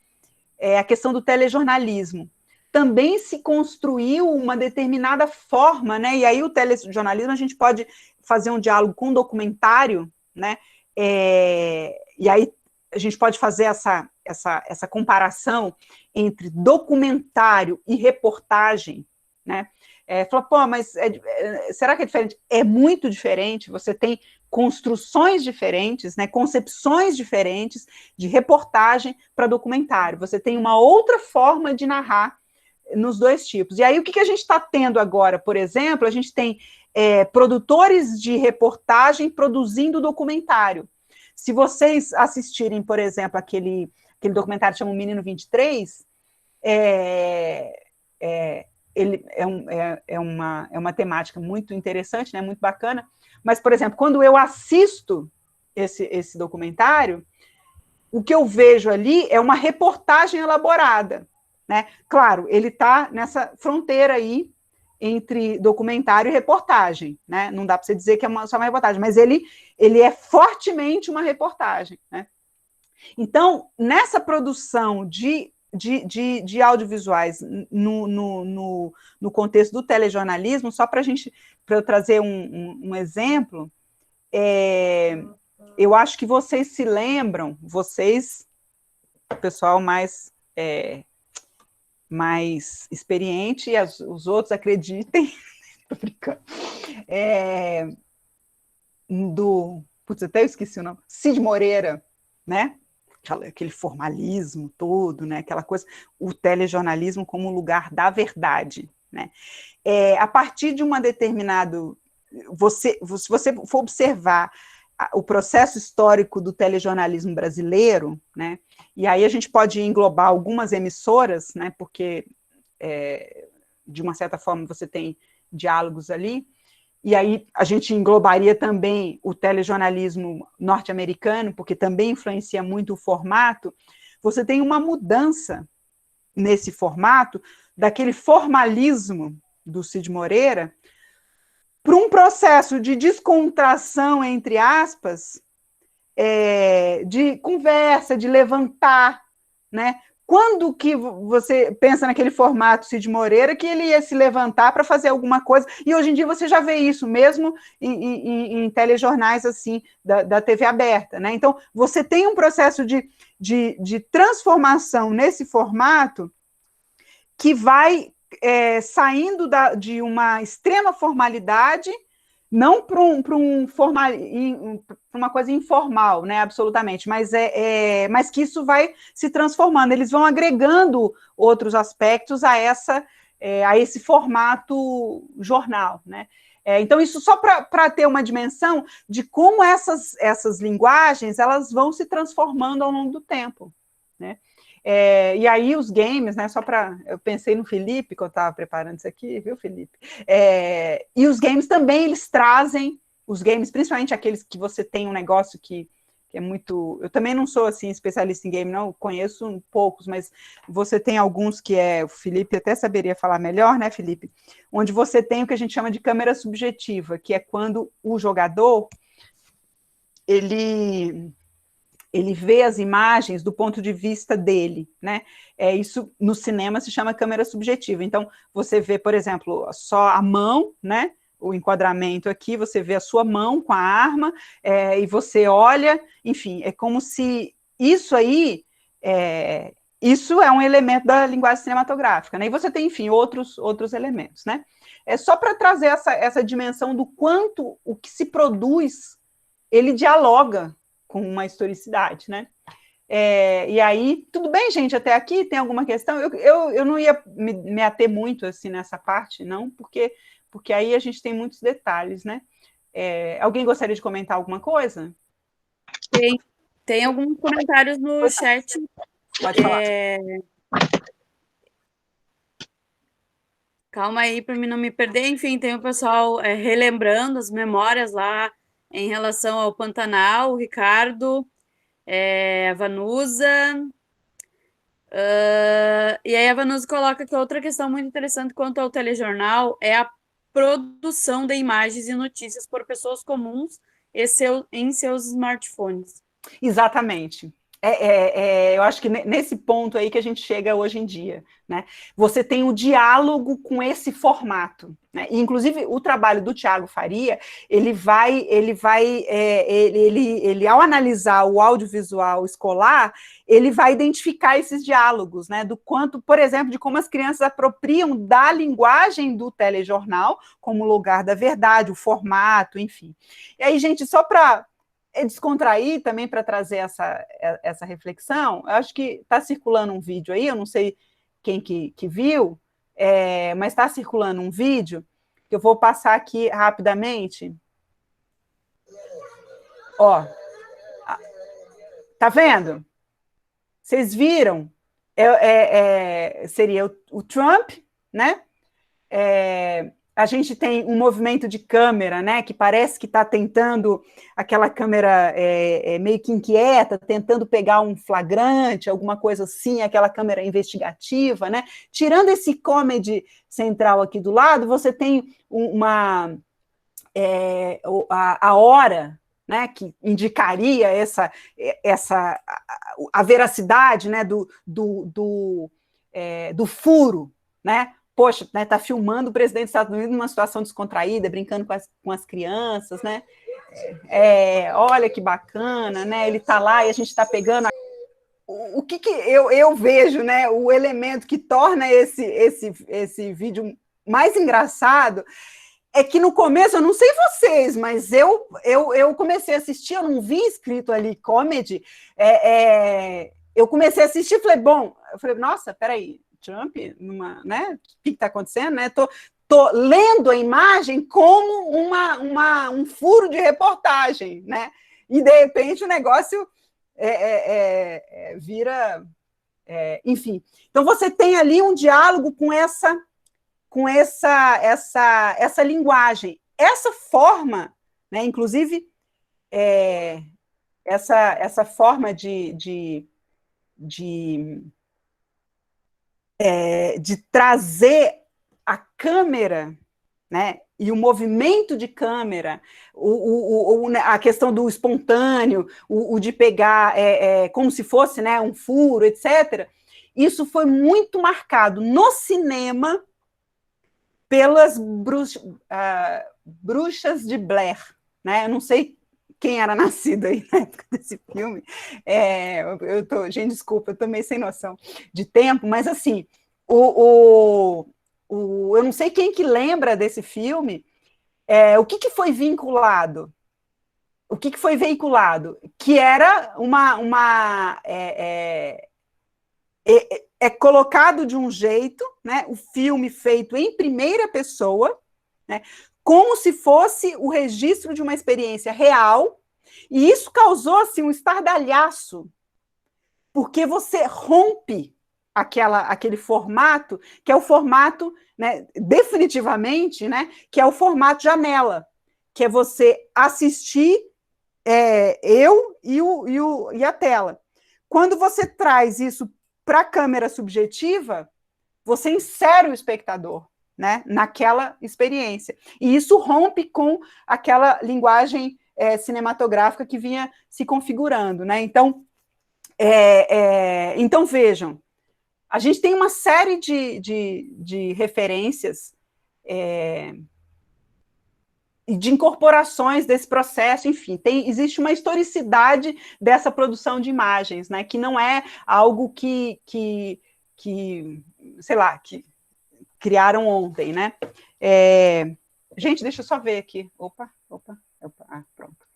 a questão do telejornalismo. Também se construiu uma determinada forma, né? E aí o telejornalismo, a gente pode fazer um diálogo com um documentário, né? E aí a gente pode fazer essa comparação entre documentário e reportagem, né? Fala, pô, mas será que é diferente? É muito diferente, você tem construções diferentes, né, concepções diferentes de reportagem para documentário. Você tem uma outra forma de narrar nos dois tipos. E aí, o que a gente está tendo agora, por exemplo, a gente tem produtores de reportagem produzindo documentário. Se vocês assistirem, por exemplo, aquele documentário que chama O Menino 23, ele é uma temática muito interessante, né, muito bacana, mas, por exemplo, quando eu assisto esse documentário, o que eu vejo ali é uma reportagem elaborada, né? Claro, ele está nessa fronteira aí entre documentário e reportagem, né? Não dá para você dizer que é só uma reportagem, mas ele é fortemente uma reportagem, né? Então, nessa produção de audiovisuais no contexto do telejornalismo, só para eu trazer um exemplo, eu acho que vocês se lembram, o pessoal mais experiente, e os outros acreditem, tô brincando, putz, até eu esqueci o nome, Cid Moreira, né? Aquele formalismo todo, né? Aquela coisa, o telejornalismo como lugar da verdade, né? A partir de uma determinada... se você for observar o processo histórico do telejornalismo brasileiro, né? E aí a gente pode englobar algumas emissoras, né? Porque, de uma certa forma, você tem diálogos ali, e aí a gente englobaria também o telejornalismo norte-americano, porque também influencia muito o formato. Você tem uma mudança nesse formato, daquele formalismo do Cid Moreira, para um processo de descontração, entre aspas, de conversa, de levantar, né? Quando que você pensa naquele formato Cid Moreira que ele ia se levantar para fazer alguma coisa? E hoje em dia você já vê isso, mesmo em telejornais assim, da TV aberta, né? Então, você tem um processo de transformação nesse formato que vai saindo de uma extrema formalidade, não para uma coisa informal, né, absolutamente, mas que isso vai se transformando, eles vão agregando outros aspectos a esse formato jornal, né? Então, isso só para ter uma dimensão de como essas linguagens elas vão se transformando ao longo do tempo, né? E aí os games, né, eu pensei no Felipe, que eu estava preparando isso aqui, viu, Felipe? E os games também, eles trazem, os games, principalmente aqueles que você tem um negócio que é muito... Eu também não sou, assim, especialista em game, não, conheço poucos, mas você tem alguns que o Felipe até saberia falar melhor, né, Felipe? Onde você tem o que a gente chama de câmera subjetiva, que é quando o jogador, ele vê as imagens do ponto de vista dele, né? Isso no cinema se chama câmera subjetiva. Então, você vê, por exemplo, só a mão, né? O enquadramento aqui, você vê a sua mão com a arma, e você olha, enfim, é como se isso aí, isso é um elemento da linguagem cinematográfica, né? E você tem, enfim, outros elementos, né? É só para trazer essa dimensão do quanto o que se produz, ele dialoga com uma historicidade, né? E aí, tudo bem, gente, até aqui tem alguma questão? Eu não ia me ater muito assim nessa parte, não, porque aí a gente tem muitos detalhes, né? Alguém gostaria de comentar alguma coisa? Tem alguns comentários no chat. Pode falar. calma aí para mim não me perder. Enfim, tem o pessoal relembrando as memórias lá em relação ao Pantanal, o Ricardo, a Vanusa. E aí a Vanusa coloca que outra questão muito interessante quanto ao telejornal é a produção de imagens e notícias por pessoas comuns em seus smartphones. Exatamente. Eu acho que nesse ponto aí que a gente chega hoje em dia, né? Você tem o diálogo com esse formato, né? E, inclusive, o trabalho do Thiago Faria, ele ao analisar o audiovisual escolar, ele vai identificar esses diálogos, né? Do quanto, por exemplo, de como as crianças apropriam da linguagem do telejornal como lugar da verdade, o formato, enfim. E aí, gente, só para descontrair também, para trazer essa reflexão, eu acho que está circulando um vídeo aí, eu não sei quem que viu, mas está circulando um vídeo, que eu vou passar aqui rapidamente. Ó, tá vendo? Vocês viram? Seria o Trump, né? A gente tem um movimento de câmera, né, que parece que está tentando, aquela câmera meio que inquieta, tentando pegar um flagrante, alguma coisa assim, aquela câmera investigativa, né? Tirando esse comedy central aqui do lado, você tem a hora, né, que indicaria a veracidade, né, do furo, né? Poxa, né, tá filmando o presidente dos Estados Unidos numa situação descontraída, brincando com as crianças, né? Olha que bacana, né? Ele tá lá e a gente está pegando. O que eu vejo, né? O elemento que torna esse vídeo mais engraçado é que no começo, eu não sei vocês, mas eu comecei a assistir, eu não vi escrito ali comedy, eu comecei a assistir e falei, nossa, peraí, Trump, né? O que está acontecendo, né? Tô lendo a imagem como um furo de reportagem, né? E de repente o negócio vira, enfim. Então você tem ali um diálogo com essa linguagem, essa forma, né? Inclusive essa forma de trazer a câmera, né, e o movimento de câmera, a questão do espontâneo, o de pegar como se fosse, né, um furo, etc. Isso foi muito marcado no cinema pelas bruxas de Blair, né? Eu não sei quem era nascido aí na época desse filme. Gente, desculpa, eu tô meio sem noção de tempo, mas assim, eu não sei quem que lembra desse filme, o que foi vinculado? O que foi veiculado? Que era colocado de um jeito, né? O filme feito em primeira pessoa, né? Como se fosse o registro de uma experiência real, e isso causou assim, um estardalhaço, porque você rompe aquele formato, que é o formato, né, definitivamente, né, que é o formato janela, que é você assistir eu e a tela. Quando você traz isso para a câmera subjetiva, você insere o espectador, né, naquela experiência. E isso rompe com aquela linguagem cinematográfica que vinha se configurando, né? Então, então vejam, a gente tem uma série de referências e de incorporações desse processo, enfim, existe uma historicidade dessa produção de imagens, né, que não é algo que sei lá, que criaram ontem, né? Gente, deixa eu só ver aqui. Opa, pronto.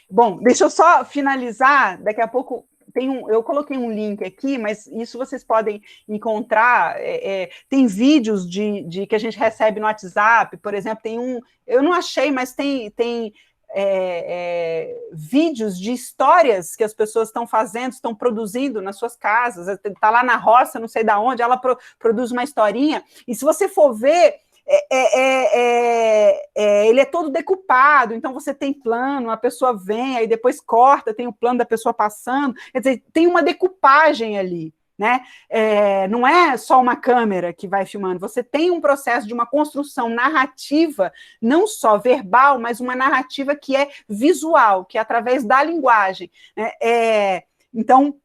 Bom, deixa eu só finalizar, daqui a pouco eu coloquei um link aqui, mas isso vocês podem encontrar, tem vídeos que a gente recebe no WhatsApp, por exemplo, tem eu não achei, mas tem vídeos de histórias que as pessoas estão fazendo, estão produzindo nas suas casas, está lá na roça, não sei de onde, ela produz uma historinha, e se você for ver, ele é todo decupado, então você tem plano, a pessoa vem, aí depois corta, tem o plano da pessoa passando, quer dizer, tem uma decupagem ali, né? Não é só uma câmera que vai filmando, você tem um processo de uma construção narrativa, não só verbal, mas uma narrativa que é visual, que é através da linguagem, né? Então,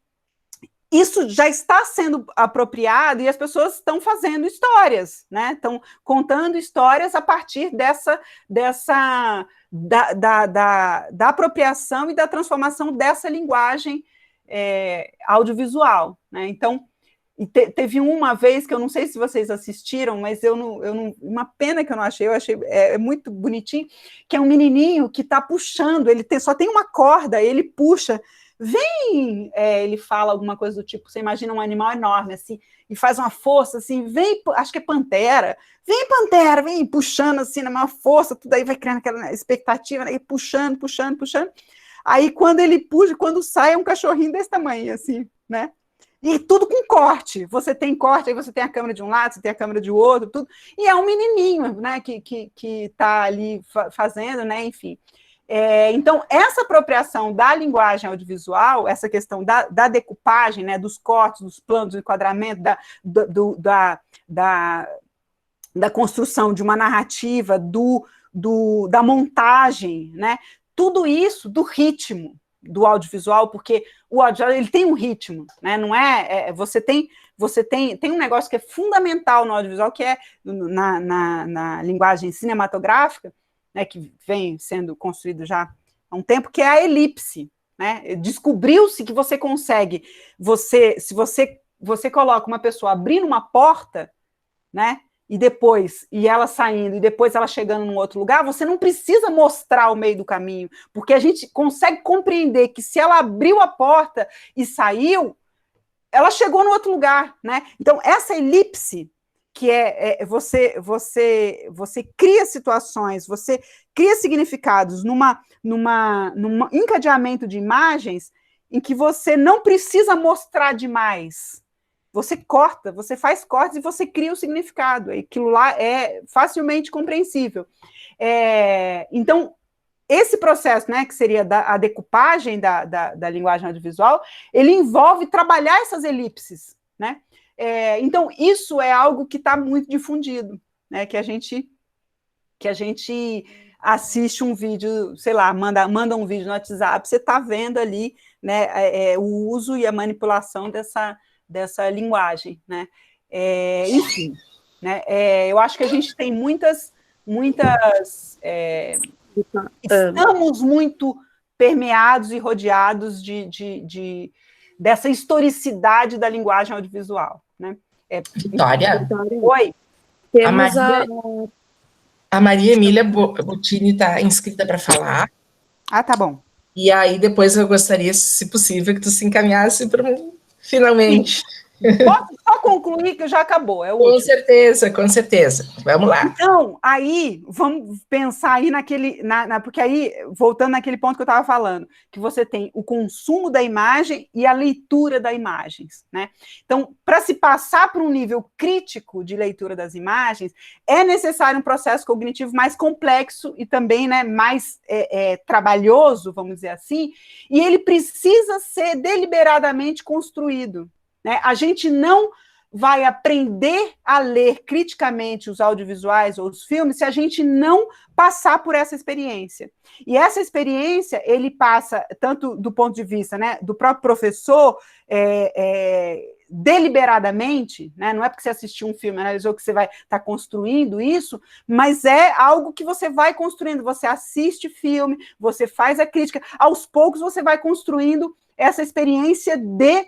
isso já está sendo apropriado e as pessoas estão fazendo histórias, né? Estão contando histórias a partir da apropriação e da transformação dessa linguagem audiovisual, né? Então, teve uma vez que eu não sei se vocês assistiram, mas uma pena que eu não achei, eu achei muito bonitinho, que é um menininho que está puxando, só tem uma corda, ele puxa. Vem, ele fala alguma coisa do tipo, você imagina um animal enorme, assim, e faz uma força, assim, vem, acho que é pantera, vem, puxando, assim, na maior força, tudo aí vai criando aquela expectativa, né, e puxando, aí quando ele puxa, quando sai, é um cachorrinho desse tamanho, assim, né, e tudo com corte, você tem corte, aí você tem a câmera de um lado, você tem a câmera de outro, tudo, e é um menininho, né, que tá ali fazendo, né, enfim. Então, essa apropriação da linguagem audiovisual, essa questão da decupagem, né, dos cortes, dos planos, do enquadramento, da construção de uma narrativa, da montagem, né, tudo isso do ritmo do audiovisual, porque o audiovisual ele tem um ritmo, né, não você tem um negócio que é fundamental no audiovisual, que é na linguagem cinematográfica, né, que vem sendo construído já há um tempo, que é a elipse, né? Descobriu-se que você consegue, se você coloca uma pessoa abrindo uma porta, né, e ela saindo, e depois ela chegando num outro lugar, você não precisa mostrar o meio do caminho, porque a gente consegue compreender que se ela abriu a porta e saiu, ela chegou no outro lugar, né? Então, essa elipse, que você cria situações, você cria significados num encadeamento de imagens em que você não precisa mostrar demais. Você corta, você faz cortes e você cria o significado. Aquilo lá é facilmente compreensível. Então, esse processo, né, que seria a decupagem da linguagem audiovisual, ele envolve trabalhar essas elipses, né? Então, isso é algo que está muito difundido, né? Que a gente assiste um vídeo, sei lá, manda um vídeo no WhatsApp, você está vendo ali, né, o uso e a manipulação dessa linguagem, né? Enfim, né? Eu acho que a gente tem muitas estamos muito permeados e rodeados dessa historicidade da linguagem audiovisual, né? Vitória? Oi? Temos a Maria Emília Bottini está inscrita para falar. Ah, tá bom. E aí depois eu gostaria, se possível, que tu se encaminhasse para finalmente. Posso só concluir que já acabou, é o Com último. com certeza. Vamos lá. Então, aí, vamos pensar aí porque aí, voltando naquele ponto que eu estava falando, que você tem o consumo da imagem e a leitura das imagens, né? Então, para se passar para um nível crítico de leitura das imagens, é necessário um processo cognitivo mais complexo e também, né, mais trabalhoso, vamos dizer assim, e ele precisa ser deliberadamente construído, né? A gente não vai aprender a ler criticamente os audiovisuais ou os filmes se a gente não passar por essa experiência. E essa experiência, ele passa, tanto do ponto de vista, né, do próprio professor, deliberadamente, né, não é porque você assistiu um filme, analisou que você vai estar construindo isso, mas é algo que você vai construindo, você assiste filme, você faz a crítica, aos poucos você vai construindo essa experiência de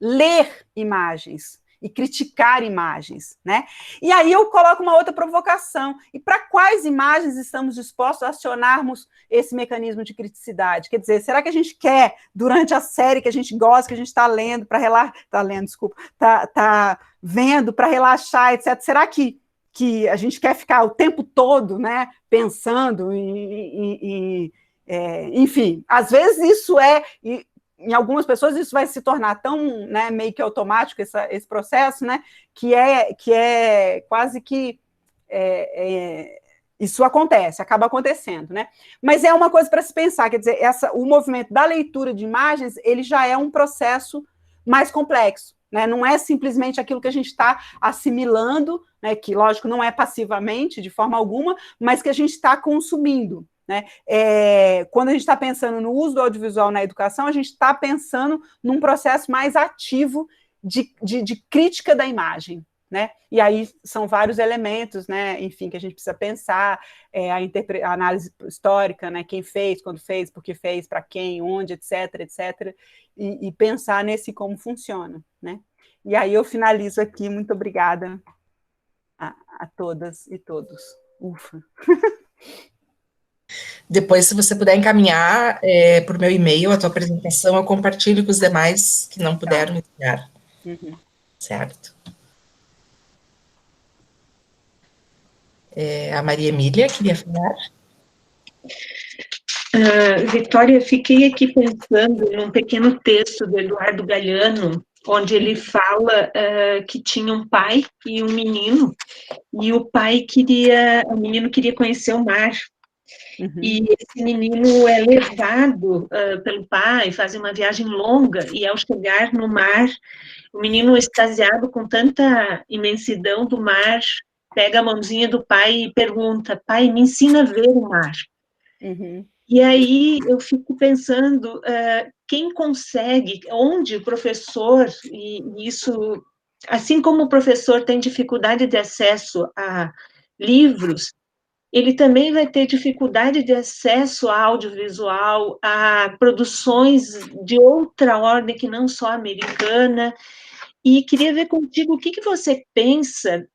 ler imagens e criticar imagens, né? E aí eu coloco uma outra provocação. E para quais imagens estamos dispostos a acionarmos esse mecanismo de criticidade? Quer dizer, será que a gente quer, durante a série que a gente gosta, que a gente está lendo para relaxar, tá vendo para relaxar, etc. Será que a gente quer ficar o tempo todo, né, pensando enfim, às vezes isso em algumas pessoas isso vai se tornar tão, né, meio que automático esse processo, né, que é quase que isso acaba acontecendo, né? Mas é uma coisa para se pensar, quer dizer, o movimento da leitura de imagens, ele já é um processo mais complexo, né? Não é simplesmente aquilo que a gente está assimilando, né? Que, lógico, não é passivamente, de forma alguma, mas que a gente está consumindo, né? Quando a gente está pensando no uso do audiovisual na educação, a gente está pensando num processo mais ativo de crítica da imagem, né? E aí são vários elementos, né? Enfim, que a gente precisa pensar, a análise histórica, né? Quem fez, quando fez, por que fez, para quem, onde, etc., etc., e pensar nesse como funciona, né? E aí eu finalizo aqui, muito obrigada a todas e todos. Ufa! Depois, se você puder encaminhar por meu e-mail a tua apresentação, eu compartilho com os demais que não puderam enviar. Uhum. Certo. A Maria Emília queria falar. Vitória, fiquei aqui pensando num pequeno texto do Eduardo Galeano, onde ele fala que tinha um pai e um menino, e o menino queria conhecer o mar. Uhum. E esse menino é levado pelo pai, faz uma viagem longa, e ao chegar no mar, o menino, extasiado com tanta imensidão do mar, pega a mãozinha do pai e pergunta: pai, me ensina a ver o mar. Uhum. E aí eu fico pensando, quem consegue, onde o professor, e isso, assim como o professor tem dificuldade de acesso a livros, ele também vai ter dificuldade de acesso a audiovisual, a produções de outra ordem que não só americana, e queria ver contigo o que você pensa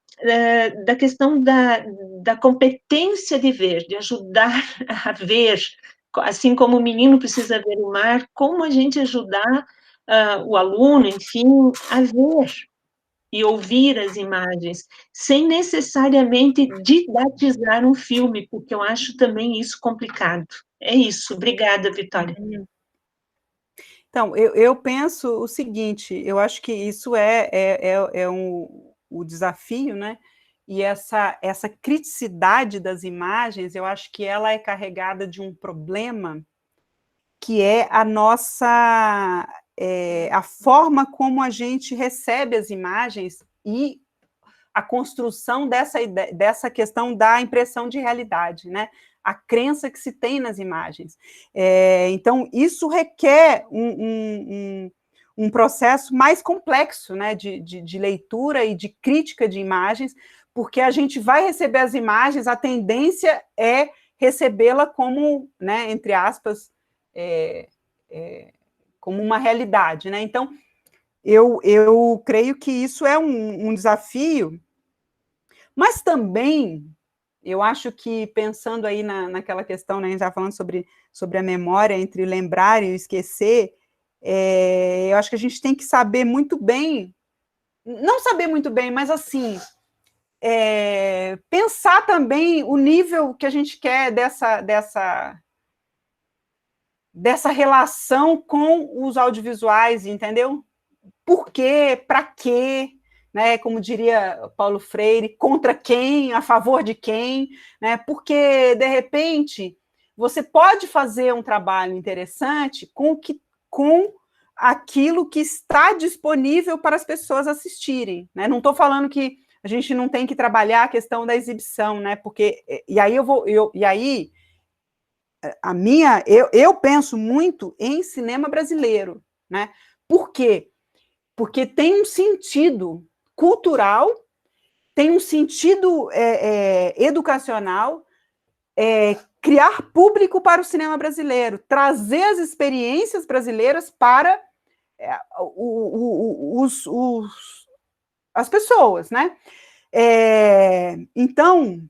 da questão da competência de ver, de ajudar a ver, assim como o menino precisa ver o mar, como a gente ajudar o aluno, enfim, a ver e ouvir as imagens, sem necessariamente didatizar um filme, porque eu acho também isso complicado. É isso. Obrigada, Vitória. Então, eu penso o seguinte, eu acho que isso o desafio, né? E essa criticidade das imagens, eu acho que ela é carregada de um problema que é a forma como a gente recebe as imagens e a construção dessa questão da impressão de realidade, né? A crença que se tem nas imagens. Então, isso requer um processo mais complexo, né, de leitura e de crítica de imagens, porque a gente vai receber as imagens, a tendência é recebê-la como, né, entre aspas, como uma realidade, né? Então, eu creio que isso é um desafio, mas também eu acho que, pensando aí naquela questão, né, a gente estava falando sobre a memória, entre lembrar e esquecer, eu acho que a gente tem que saber muito bem, não saber muito bem, mas assim, pensar também o nível que a gente quer dessa relação com os audiovisuais, entendeu? Por quê? Para quê? Né, como diria Paulo Freire, contra quem, a favor de quem, né, porque, de repente, você pode fazer um trabalho interessante com aquilo que está disponível para as pessoas assistirem, né? Não estou falando que a gente não tem que trabalhar a questão da exibição, né, porque, e aí eu penso muito em cinema brasileiro, né, por quê? Porque tem um sentido cultural, tem um sentido educacional, criar público para o cinema brasileiro, trazer as experiências brasileiras para as pessoas, né? Então,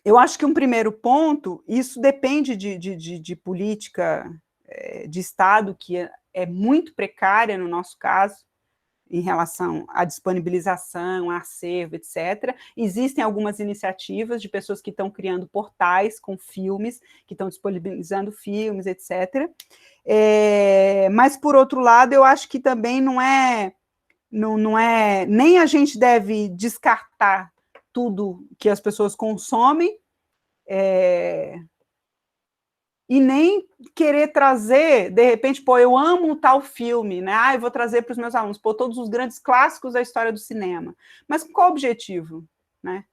eu acho que um primeiro ponto, isso depende de política de Estado, que é muito precária no nosso caso, em relação à disponibilização, acervo, etc. Existem algumas iniciativas de pessoas que estão criando portais com filmes, que estão disponibilizando filmes, etc. Mas, por outro lado, eu acho que também não é nem a gente deve descartar tudo que as pessoas consomem, e nem querer trazer, de repente, pô, eu amo tal filme, né? Eu vou trazer para os meus alunos, pô, todos os grandes clássicos da história do cinema. Mas com qual objetivo, né?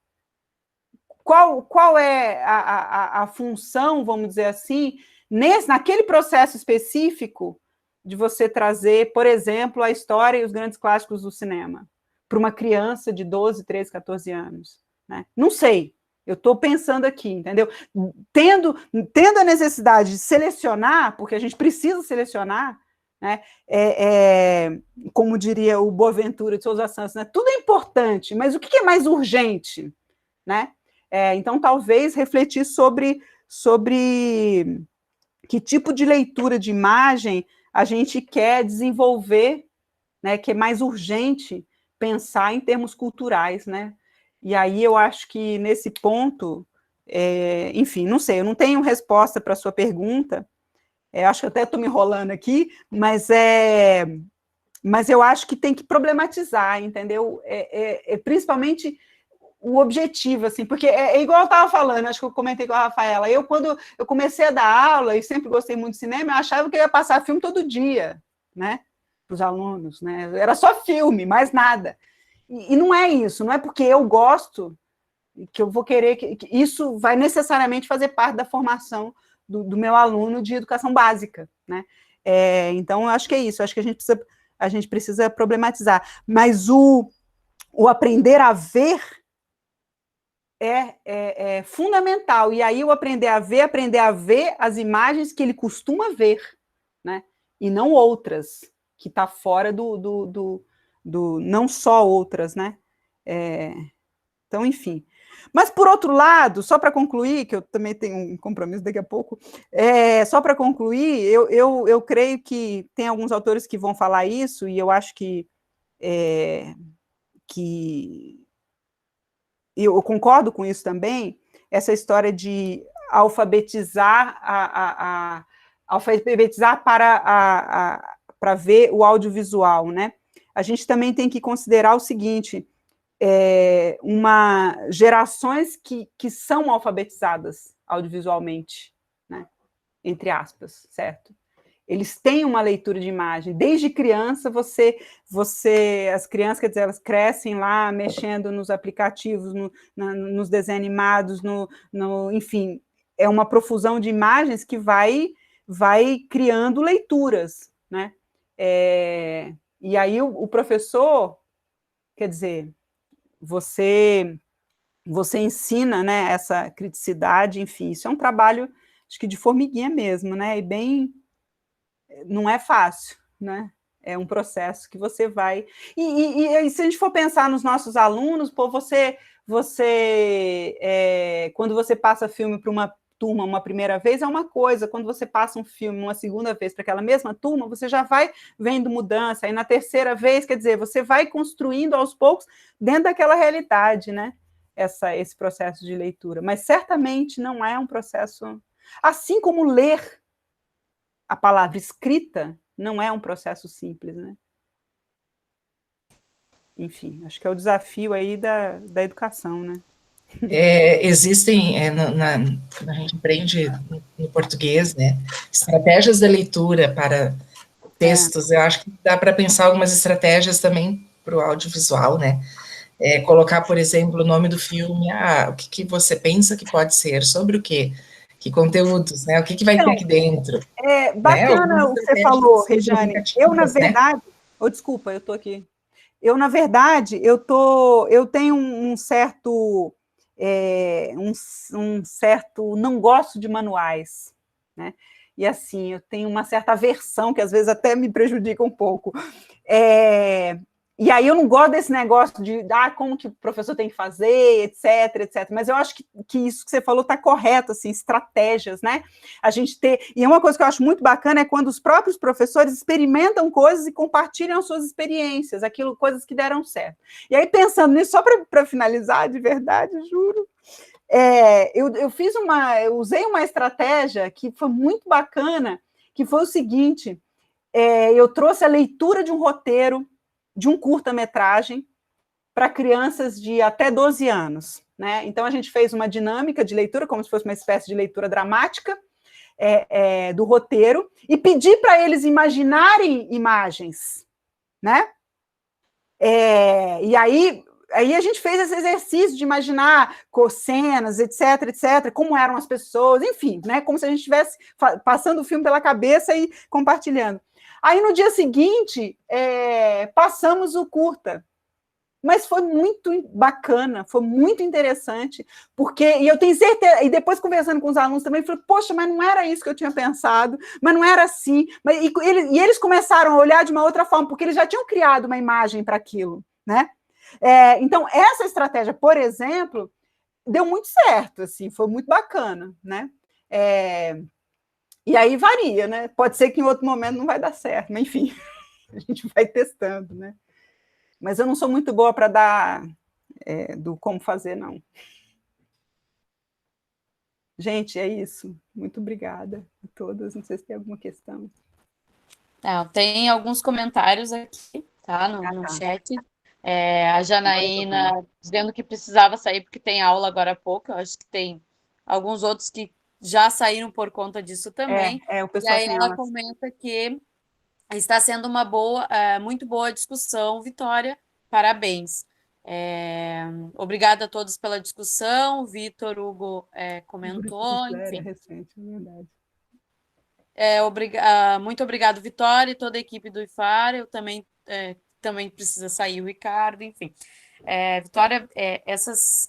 Qual é a função, vamos dizer assim, naquele processo específico de você trazer, por exemplo, a história e os grandes clássicos do cinema para uma criança de 12, 13, 14 anos, né? Não sei. Eu estou pensando aqui, entendeu? Tendo a necessidade de selecionar, porque a gente precisa selecionar, né? Como diria o Boaventura de Souza Santos, né? Tudo é importante, mas o que é mais urgente, né? Então, talvez refletir sobre que tipo de leitura de imagem a gente quer desenvolver, né? Que é mais urgente pensar em termos culturais, né? E aí eu acho que nesse ponto, enfim, não sei, eu não tenho resposta para a sua pergunta, acho que até estou me enrolando aqui, mas eu acho que tem que problematizar, entendeu? Principalmente o objetivo, assim, porque igual eu estava falando, acho que eu comentei com a Rafaela, quando eu comecei a dar aula, e sempre gostei muito de cinema, eu achava que eu ia passar filme todo dia, né, para os alunos, né, era só filme, mais nada. E não é isso, não é porque eu gosto que eu vou querer que isso vai necessariamente fazer parte da formação do meu aluno de educação básica, né? Então, eu acho que é isso, eu acho que a gente precisa problematizar. Mas o aprender a ver é fundamental. E aí o aprender a ver as imagens que ele costuma ver, né? E não outras, que está fora não só outras, né? Então, enfim. Mas, por outro lado, só para concluir, que eu também tenho um compromisso daqui a pouco, só para concluir, eu creio que tem alguns autores que vão falar isso, e eu acho que eu concordo com isso também, essa história de alfabetizar para ver o audiovisual, né? A gente também tem que considerar o seguinte, gerações que são alfabetizadas audiovisualmente, né? Entre aspas, certo? Eles têm uma leitura de imagem. Desde criança, as crianças, quer dizer, elas crescem lá, mexendo nos aplicativos, nos desenhos animados, enfim, é uma profusão de imagens que vai criando leituras, né? E aí o professor, quer dizer, você ensina, né, essa criticidade, enfim, isso é um trabalho, acho que de formiguinha mesmo, né? E bem, não é fácil, né? É um processo que você vai... E se a gente for pensar nos nossos alunos, pô, quando você passa filme para uma turma uma primeira vez, é uma coisa, quando você passa um filme uma segunda vez para aquela mesma turma, você já vai vendo mudança, aí na terceira vez, quer dizer, você vai construindo aos poucos dentro daquela realidade, né? Esse processo de leitura. Mas certamente não é um processo... Assim como ler a palavra escrita não é um processo simples, né? Enfim, acho que é o desafio aí da educação, né? Existem, quando a gente aprende no português, né, estratégias de leitura para textos, eu acho que dá para pensar algumas estratégias também para o audiovisual, né? Colocar, por exemplo, o nome do filme, o que você pensa que pode ser, sobre o quê? Que conteúdos, né? O que vai ter aqui dentro? Bacana, né? O que você falou, Regiane. Eu, na verdade... Né? Desculpa, eu estou aqui. Eu, na verdade, eu tenho um certo... um certo... Não gosto de manuais, né? E, assim, eu tenho uma certa aversão, que às vezes até me prejudica um pouco. E aí eu não gosto desse negócio de como que o professor tem que fazer, etc. Mas eu acho que isso que você falou está correto, assim, estratégias, né? A gente ter... E uma coisa que eu acho muito bacana é quando os próprios professores experimentam coisas e compartilham as suas experiências, coisas que deram certo. E aí, pensando nisso, só para finalizar, de verdade, juro, eu usei uma estratégia que foi muito bacana, que foi o seguinte, eu trouxe a leitura de um roteiro, de um curta-metragem, para crianças de até 12 anos. Né? Então, a gente fez uma dinâmica de leitura, como se fosse uma espécie de leitura dramática do roteiro, e pedi para eles imaginarem imagens. Né? E aí a gente fez esse exercício de imaginar cenas, etc., como eram as pessoas, enfim, né? Como se a gente estivesse passando o filme pela cabeça e compartilhando. Aí, no dia seguinte, passamos o curta. Mas foi muito bacana, foi muito interessante, e eu tenho certeza, e depois conversando com os alunos também, falei, poxa, mas não era isso que eu tinha pensado, mas não era assim, e eles começaram a olhar de uma outra forma, porque eles já tinham criado uma imagem para aquilo, né? Então, essa estratégia, por exemplo, deu muito certo, assim, foi muito bacana, né? E aí varia, né? Pode ser que em outro momento não vai dar certo, mas enfim, a gente vai testando, né? Mas eu não sou muito boa para dar do como fazer, não. Gente, é isso. Muito obrigada a todas. Não sei se tem alguma questão. Tem alguns comentários aqui, tá? No chat. A Janaína dizendo que precisava sair porque tem aula agora há pouco. Eu acho que tem alguns outros que já saíram por conta disso também. O pessoal e aí ela comenta que está sendo uma muito boa discussão, Vitória. Parabéns. Obrigada a todos pela discussão. O Vitor Hugo comentou. Enfim. É recente, é verdade. Muito obrigado, Vitória, e toda a equipe do IFAR. Eu também precisa sair o Ricardo, enfim. Vitória, essas...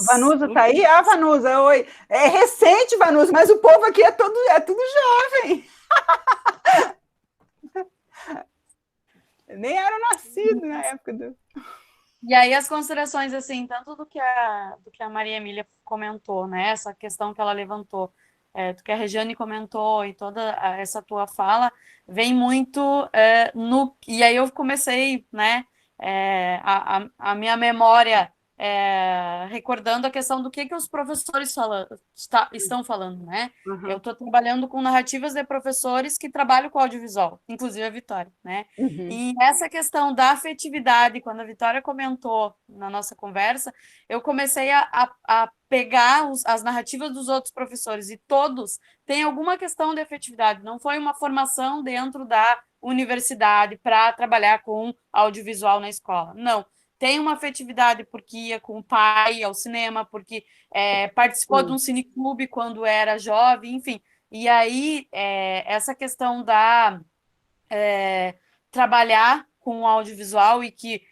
Vanusa está aí? Vanusa, oi. É recente, Vanusa, mas o povo aqui é tudo jovem. Nem era nascido na época do... E aí as considerações, assim, tanto do que a Maria Emília comentou, né? Essa questão que ela levantou, do que a Regiane comentou e toda essa tua fala, vem muito E aí eu comecei, né? A minha memória recordando a questão do que os professores estão falando, né? Uhum. Eu estou trabalhando com narrativas de professores que trabalham com audiovisual, inclusive a Vitória, né? Uhum. E essa questão da afetividade, quando a Vitória comentou na nossa conversa, eu comecei a pegar as narrativas dos outros professores, e todos têm alguma questão de afetividade. Não foi uma formação dentro da universidade para trabalhar com audiovisual na escola, não. Tem uma afetividade porque ia com o pai ao cinema, porque participou de um cineclube quando era jovem, enfim. E aí, essa questão da trabalhar com o audiovisual e que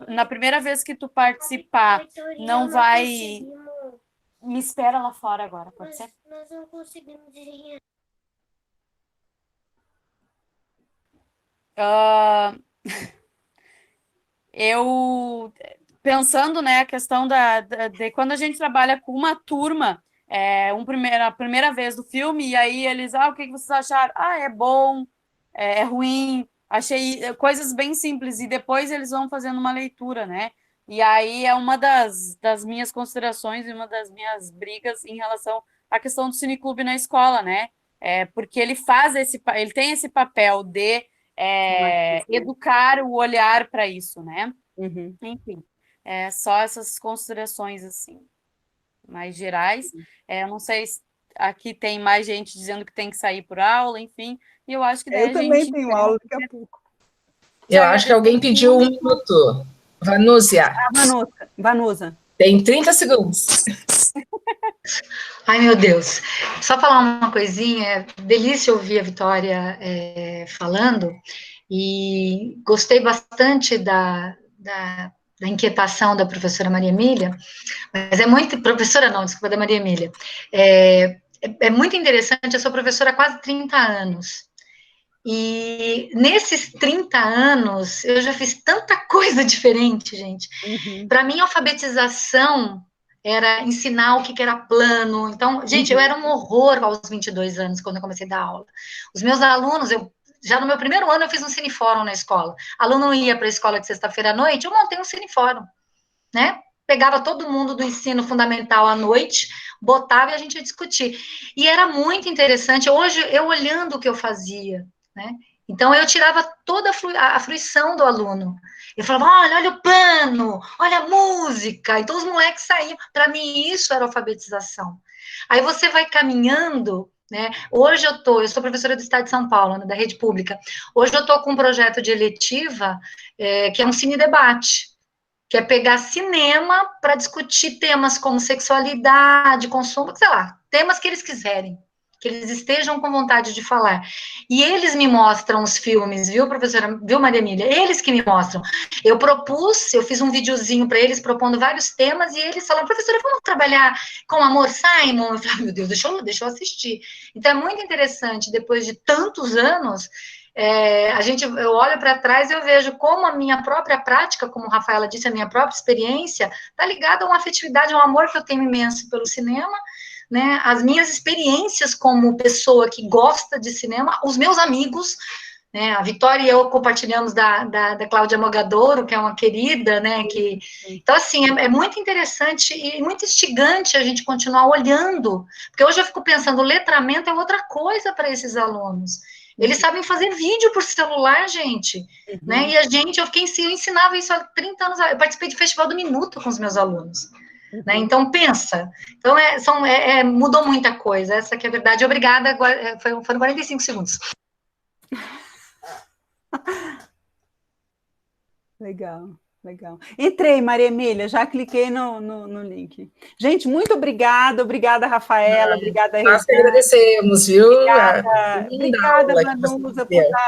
na primeira vez que tu participar, não vai... Me espera lá fora agora, pode ser? Nós não conseguimos desenhar. Eu... Pensando, né, a questão de quando a gente trabalha com uma turma, a primeira vez do filme, e aí eles, o que vocês acharam? É bom, é ruim, achei coisas bem simples, e depois eles vão fazendo uma leitura, né? E aí é uma das minhas considerações e uma das minhas brigas em relação à questão do cineclube na escola, né? Porque ele tem esse papel de educar o olhar para isso, né? Uhum. Enfim, só essas considerações, assim, mais gerais. Eu não sei se aqui tem mais gente dizendo que tem que sair por aula, enfim, e eu acho que daí eu também tenho aula daqui a pouco. Eu acho que alguém pediu 1 minuto. Vanúzia. Vanusa. Tem 30 segundos. Ai, meu Deus. Só falar uma coisinha. Delícia ouvir a Vitória falando. E gostei bastante da inquietação da professora Maria Emília. Mas professora não, desculpa, da Maria Emília. É muito interessante, eu sou professora há quase 30 anos. E nesses 30 anos, eu já fiz tanta coisa diferente, gente. Uhum. Para mim, alfabetização era ensinar o que era plano. Então, gente, eu era um horror aos 22 anos, quando eu comecei a dar aula. Os meus alunos, já no meu primeiro ano, eu fiz um cinefórum na escola. Aluno ia para a escola de sexta-feira à noite, eu montei um cinefórum, né? Pegava todo mundo do ensino fundamental à noite, botava e a gente ia discutir. E era muito interessante. Hoje, eu olhando o que eu fazia, né? Então, eu tirava toda a fruição do aluno. Eu falava, olha o pano, olha a música. Então, os moleques saíam. Para mim, isso era alfabetização. Aí você vai caminhando, né? Hoje eu sou professora do Estado de São Paulo, né, da rede pública. Hoje eu estou com um projeto de eletiva, que é um cine-debate, que é pegar cinema para discutir temas como sexualidade, consumo, sei lá, temas que eles quiserem, que eles estejam com vontade de falar. E eles me mostram os filmes, viu, professora, viu, Maria Emília? Eles que me mostram. Eu fiz um videozinho para eles, propondo vários temas, e eles falam, professora, vamos trabalhar com Amor, Simon? Eu falei, meu Deus, deixa eu assistir. Então, é muito interessante, depois de tantos anos, eu olho para trás e eu vejo como a minha própria prática, como a Rafaela disse, a minha própria experiência, está ligada a uma afetividade, a um amor que eu tenho imenso pelo cinema, né? As minhas experiências como pessoa que gosta de cinema, os meus amigos, né? A Vitória e eu compartilhamos da Cláudia Mogadoro, que é uma querida, né? Então, assim, é muito interessante e muito instigante a gente continuar olhando, porque hoje eu fico pensando, o letramento é outra coisa para esses alunos. Eles sabem fazer vídeo por celular, gente, né? E eu ensinava isso há 30 anos, eu participei de Festival do Minuto com os meus alunos, né? Então, pensa. Então, mudou muita coisa, essa que é a verdade. Obrigada, foram 45 segundos. Legal. Legal. Entrei, Maria Emília, já cliquei no link. Gente, muito obrigada, Rafaela, obrigada, Regina. Nós que agradecemos, viu? Obrigada,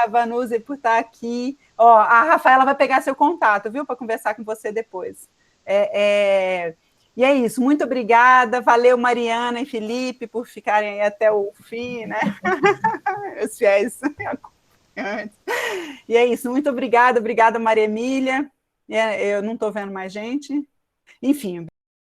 Vanusa, por estar aqui. Ó, a Rafaela vai pegar seu contato, viu, para conversar com você depois. E é isso, muito obrigada, valeu, Mariana e Felipe, por ficarem aí até o fim, né? Os fiéis acompanhantes. E é isso, muito obrigada, Maria Emília. Eu não estou vendo mais gente. Enfim.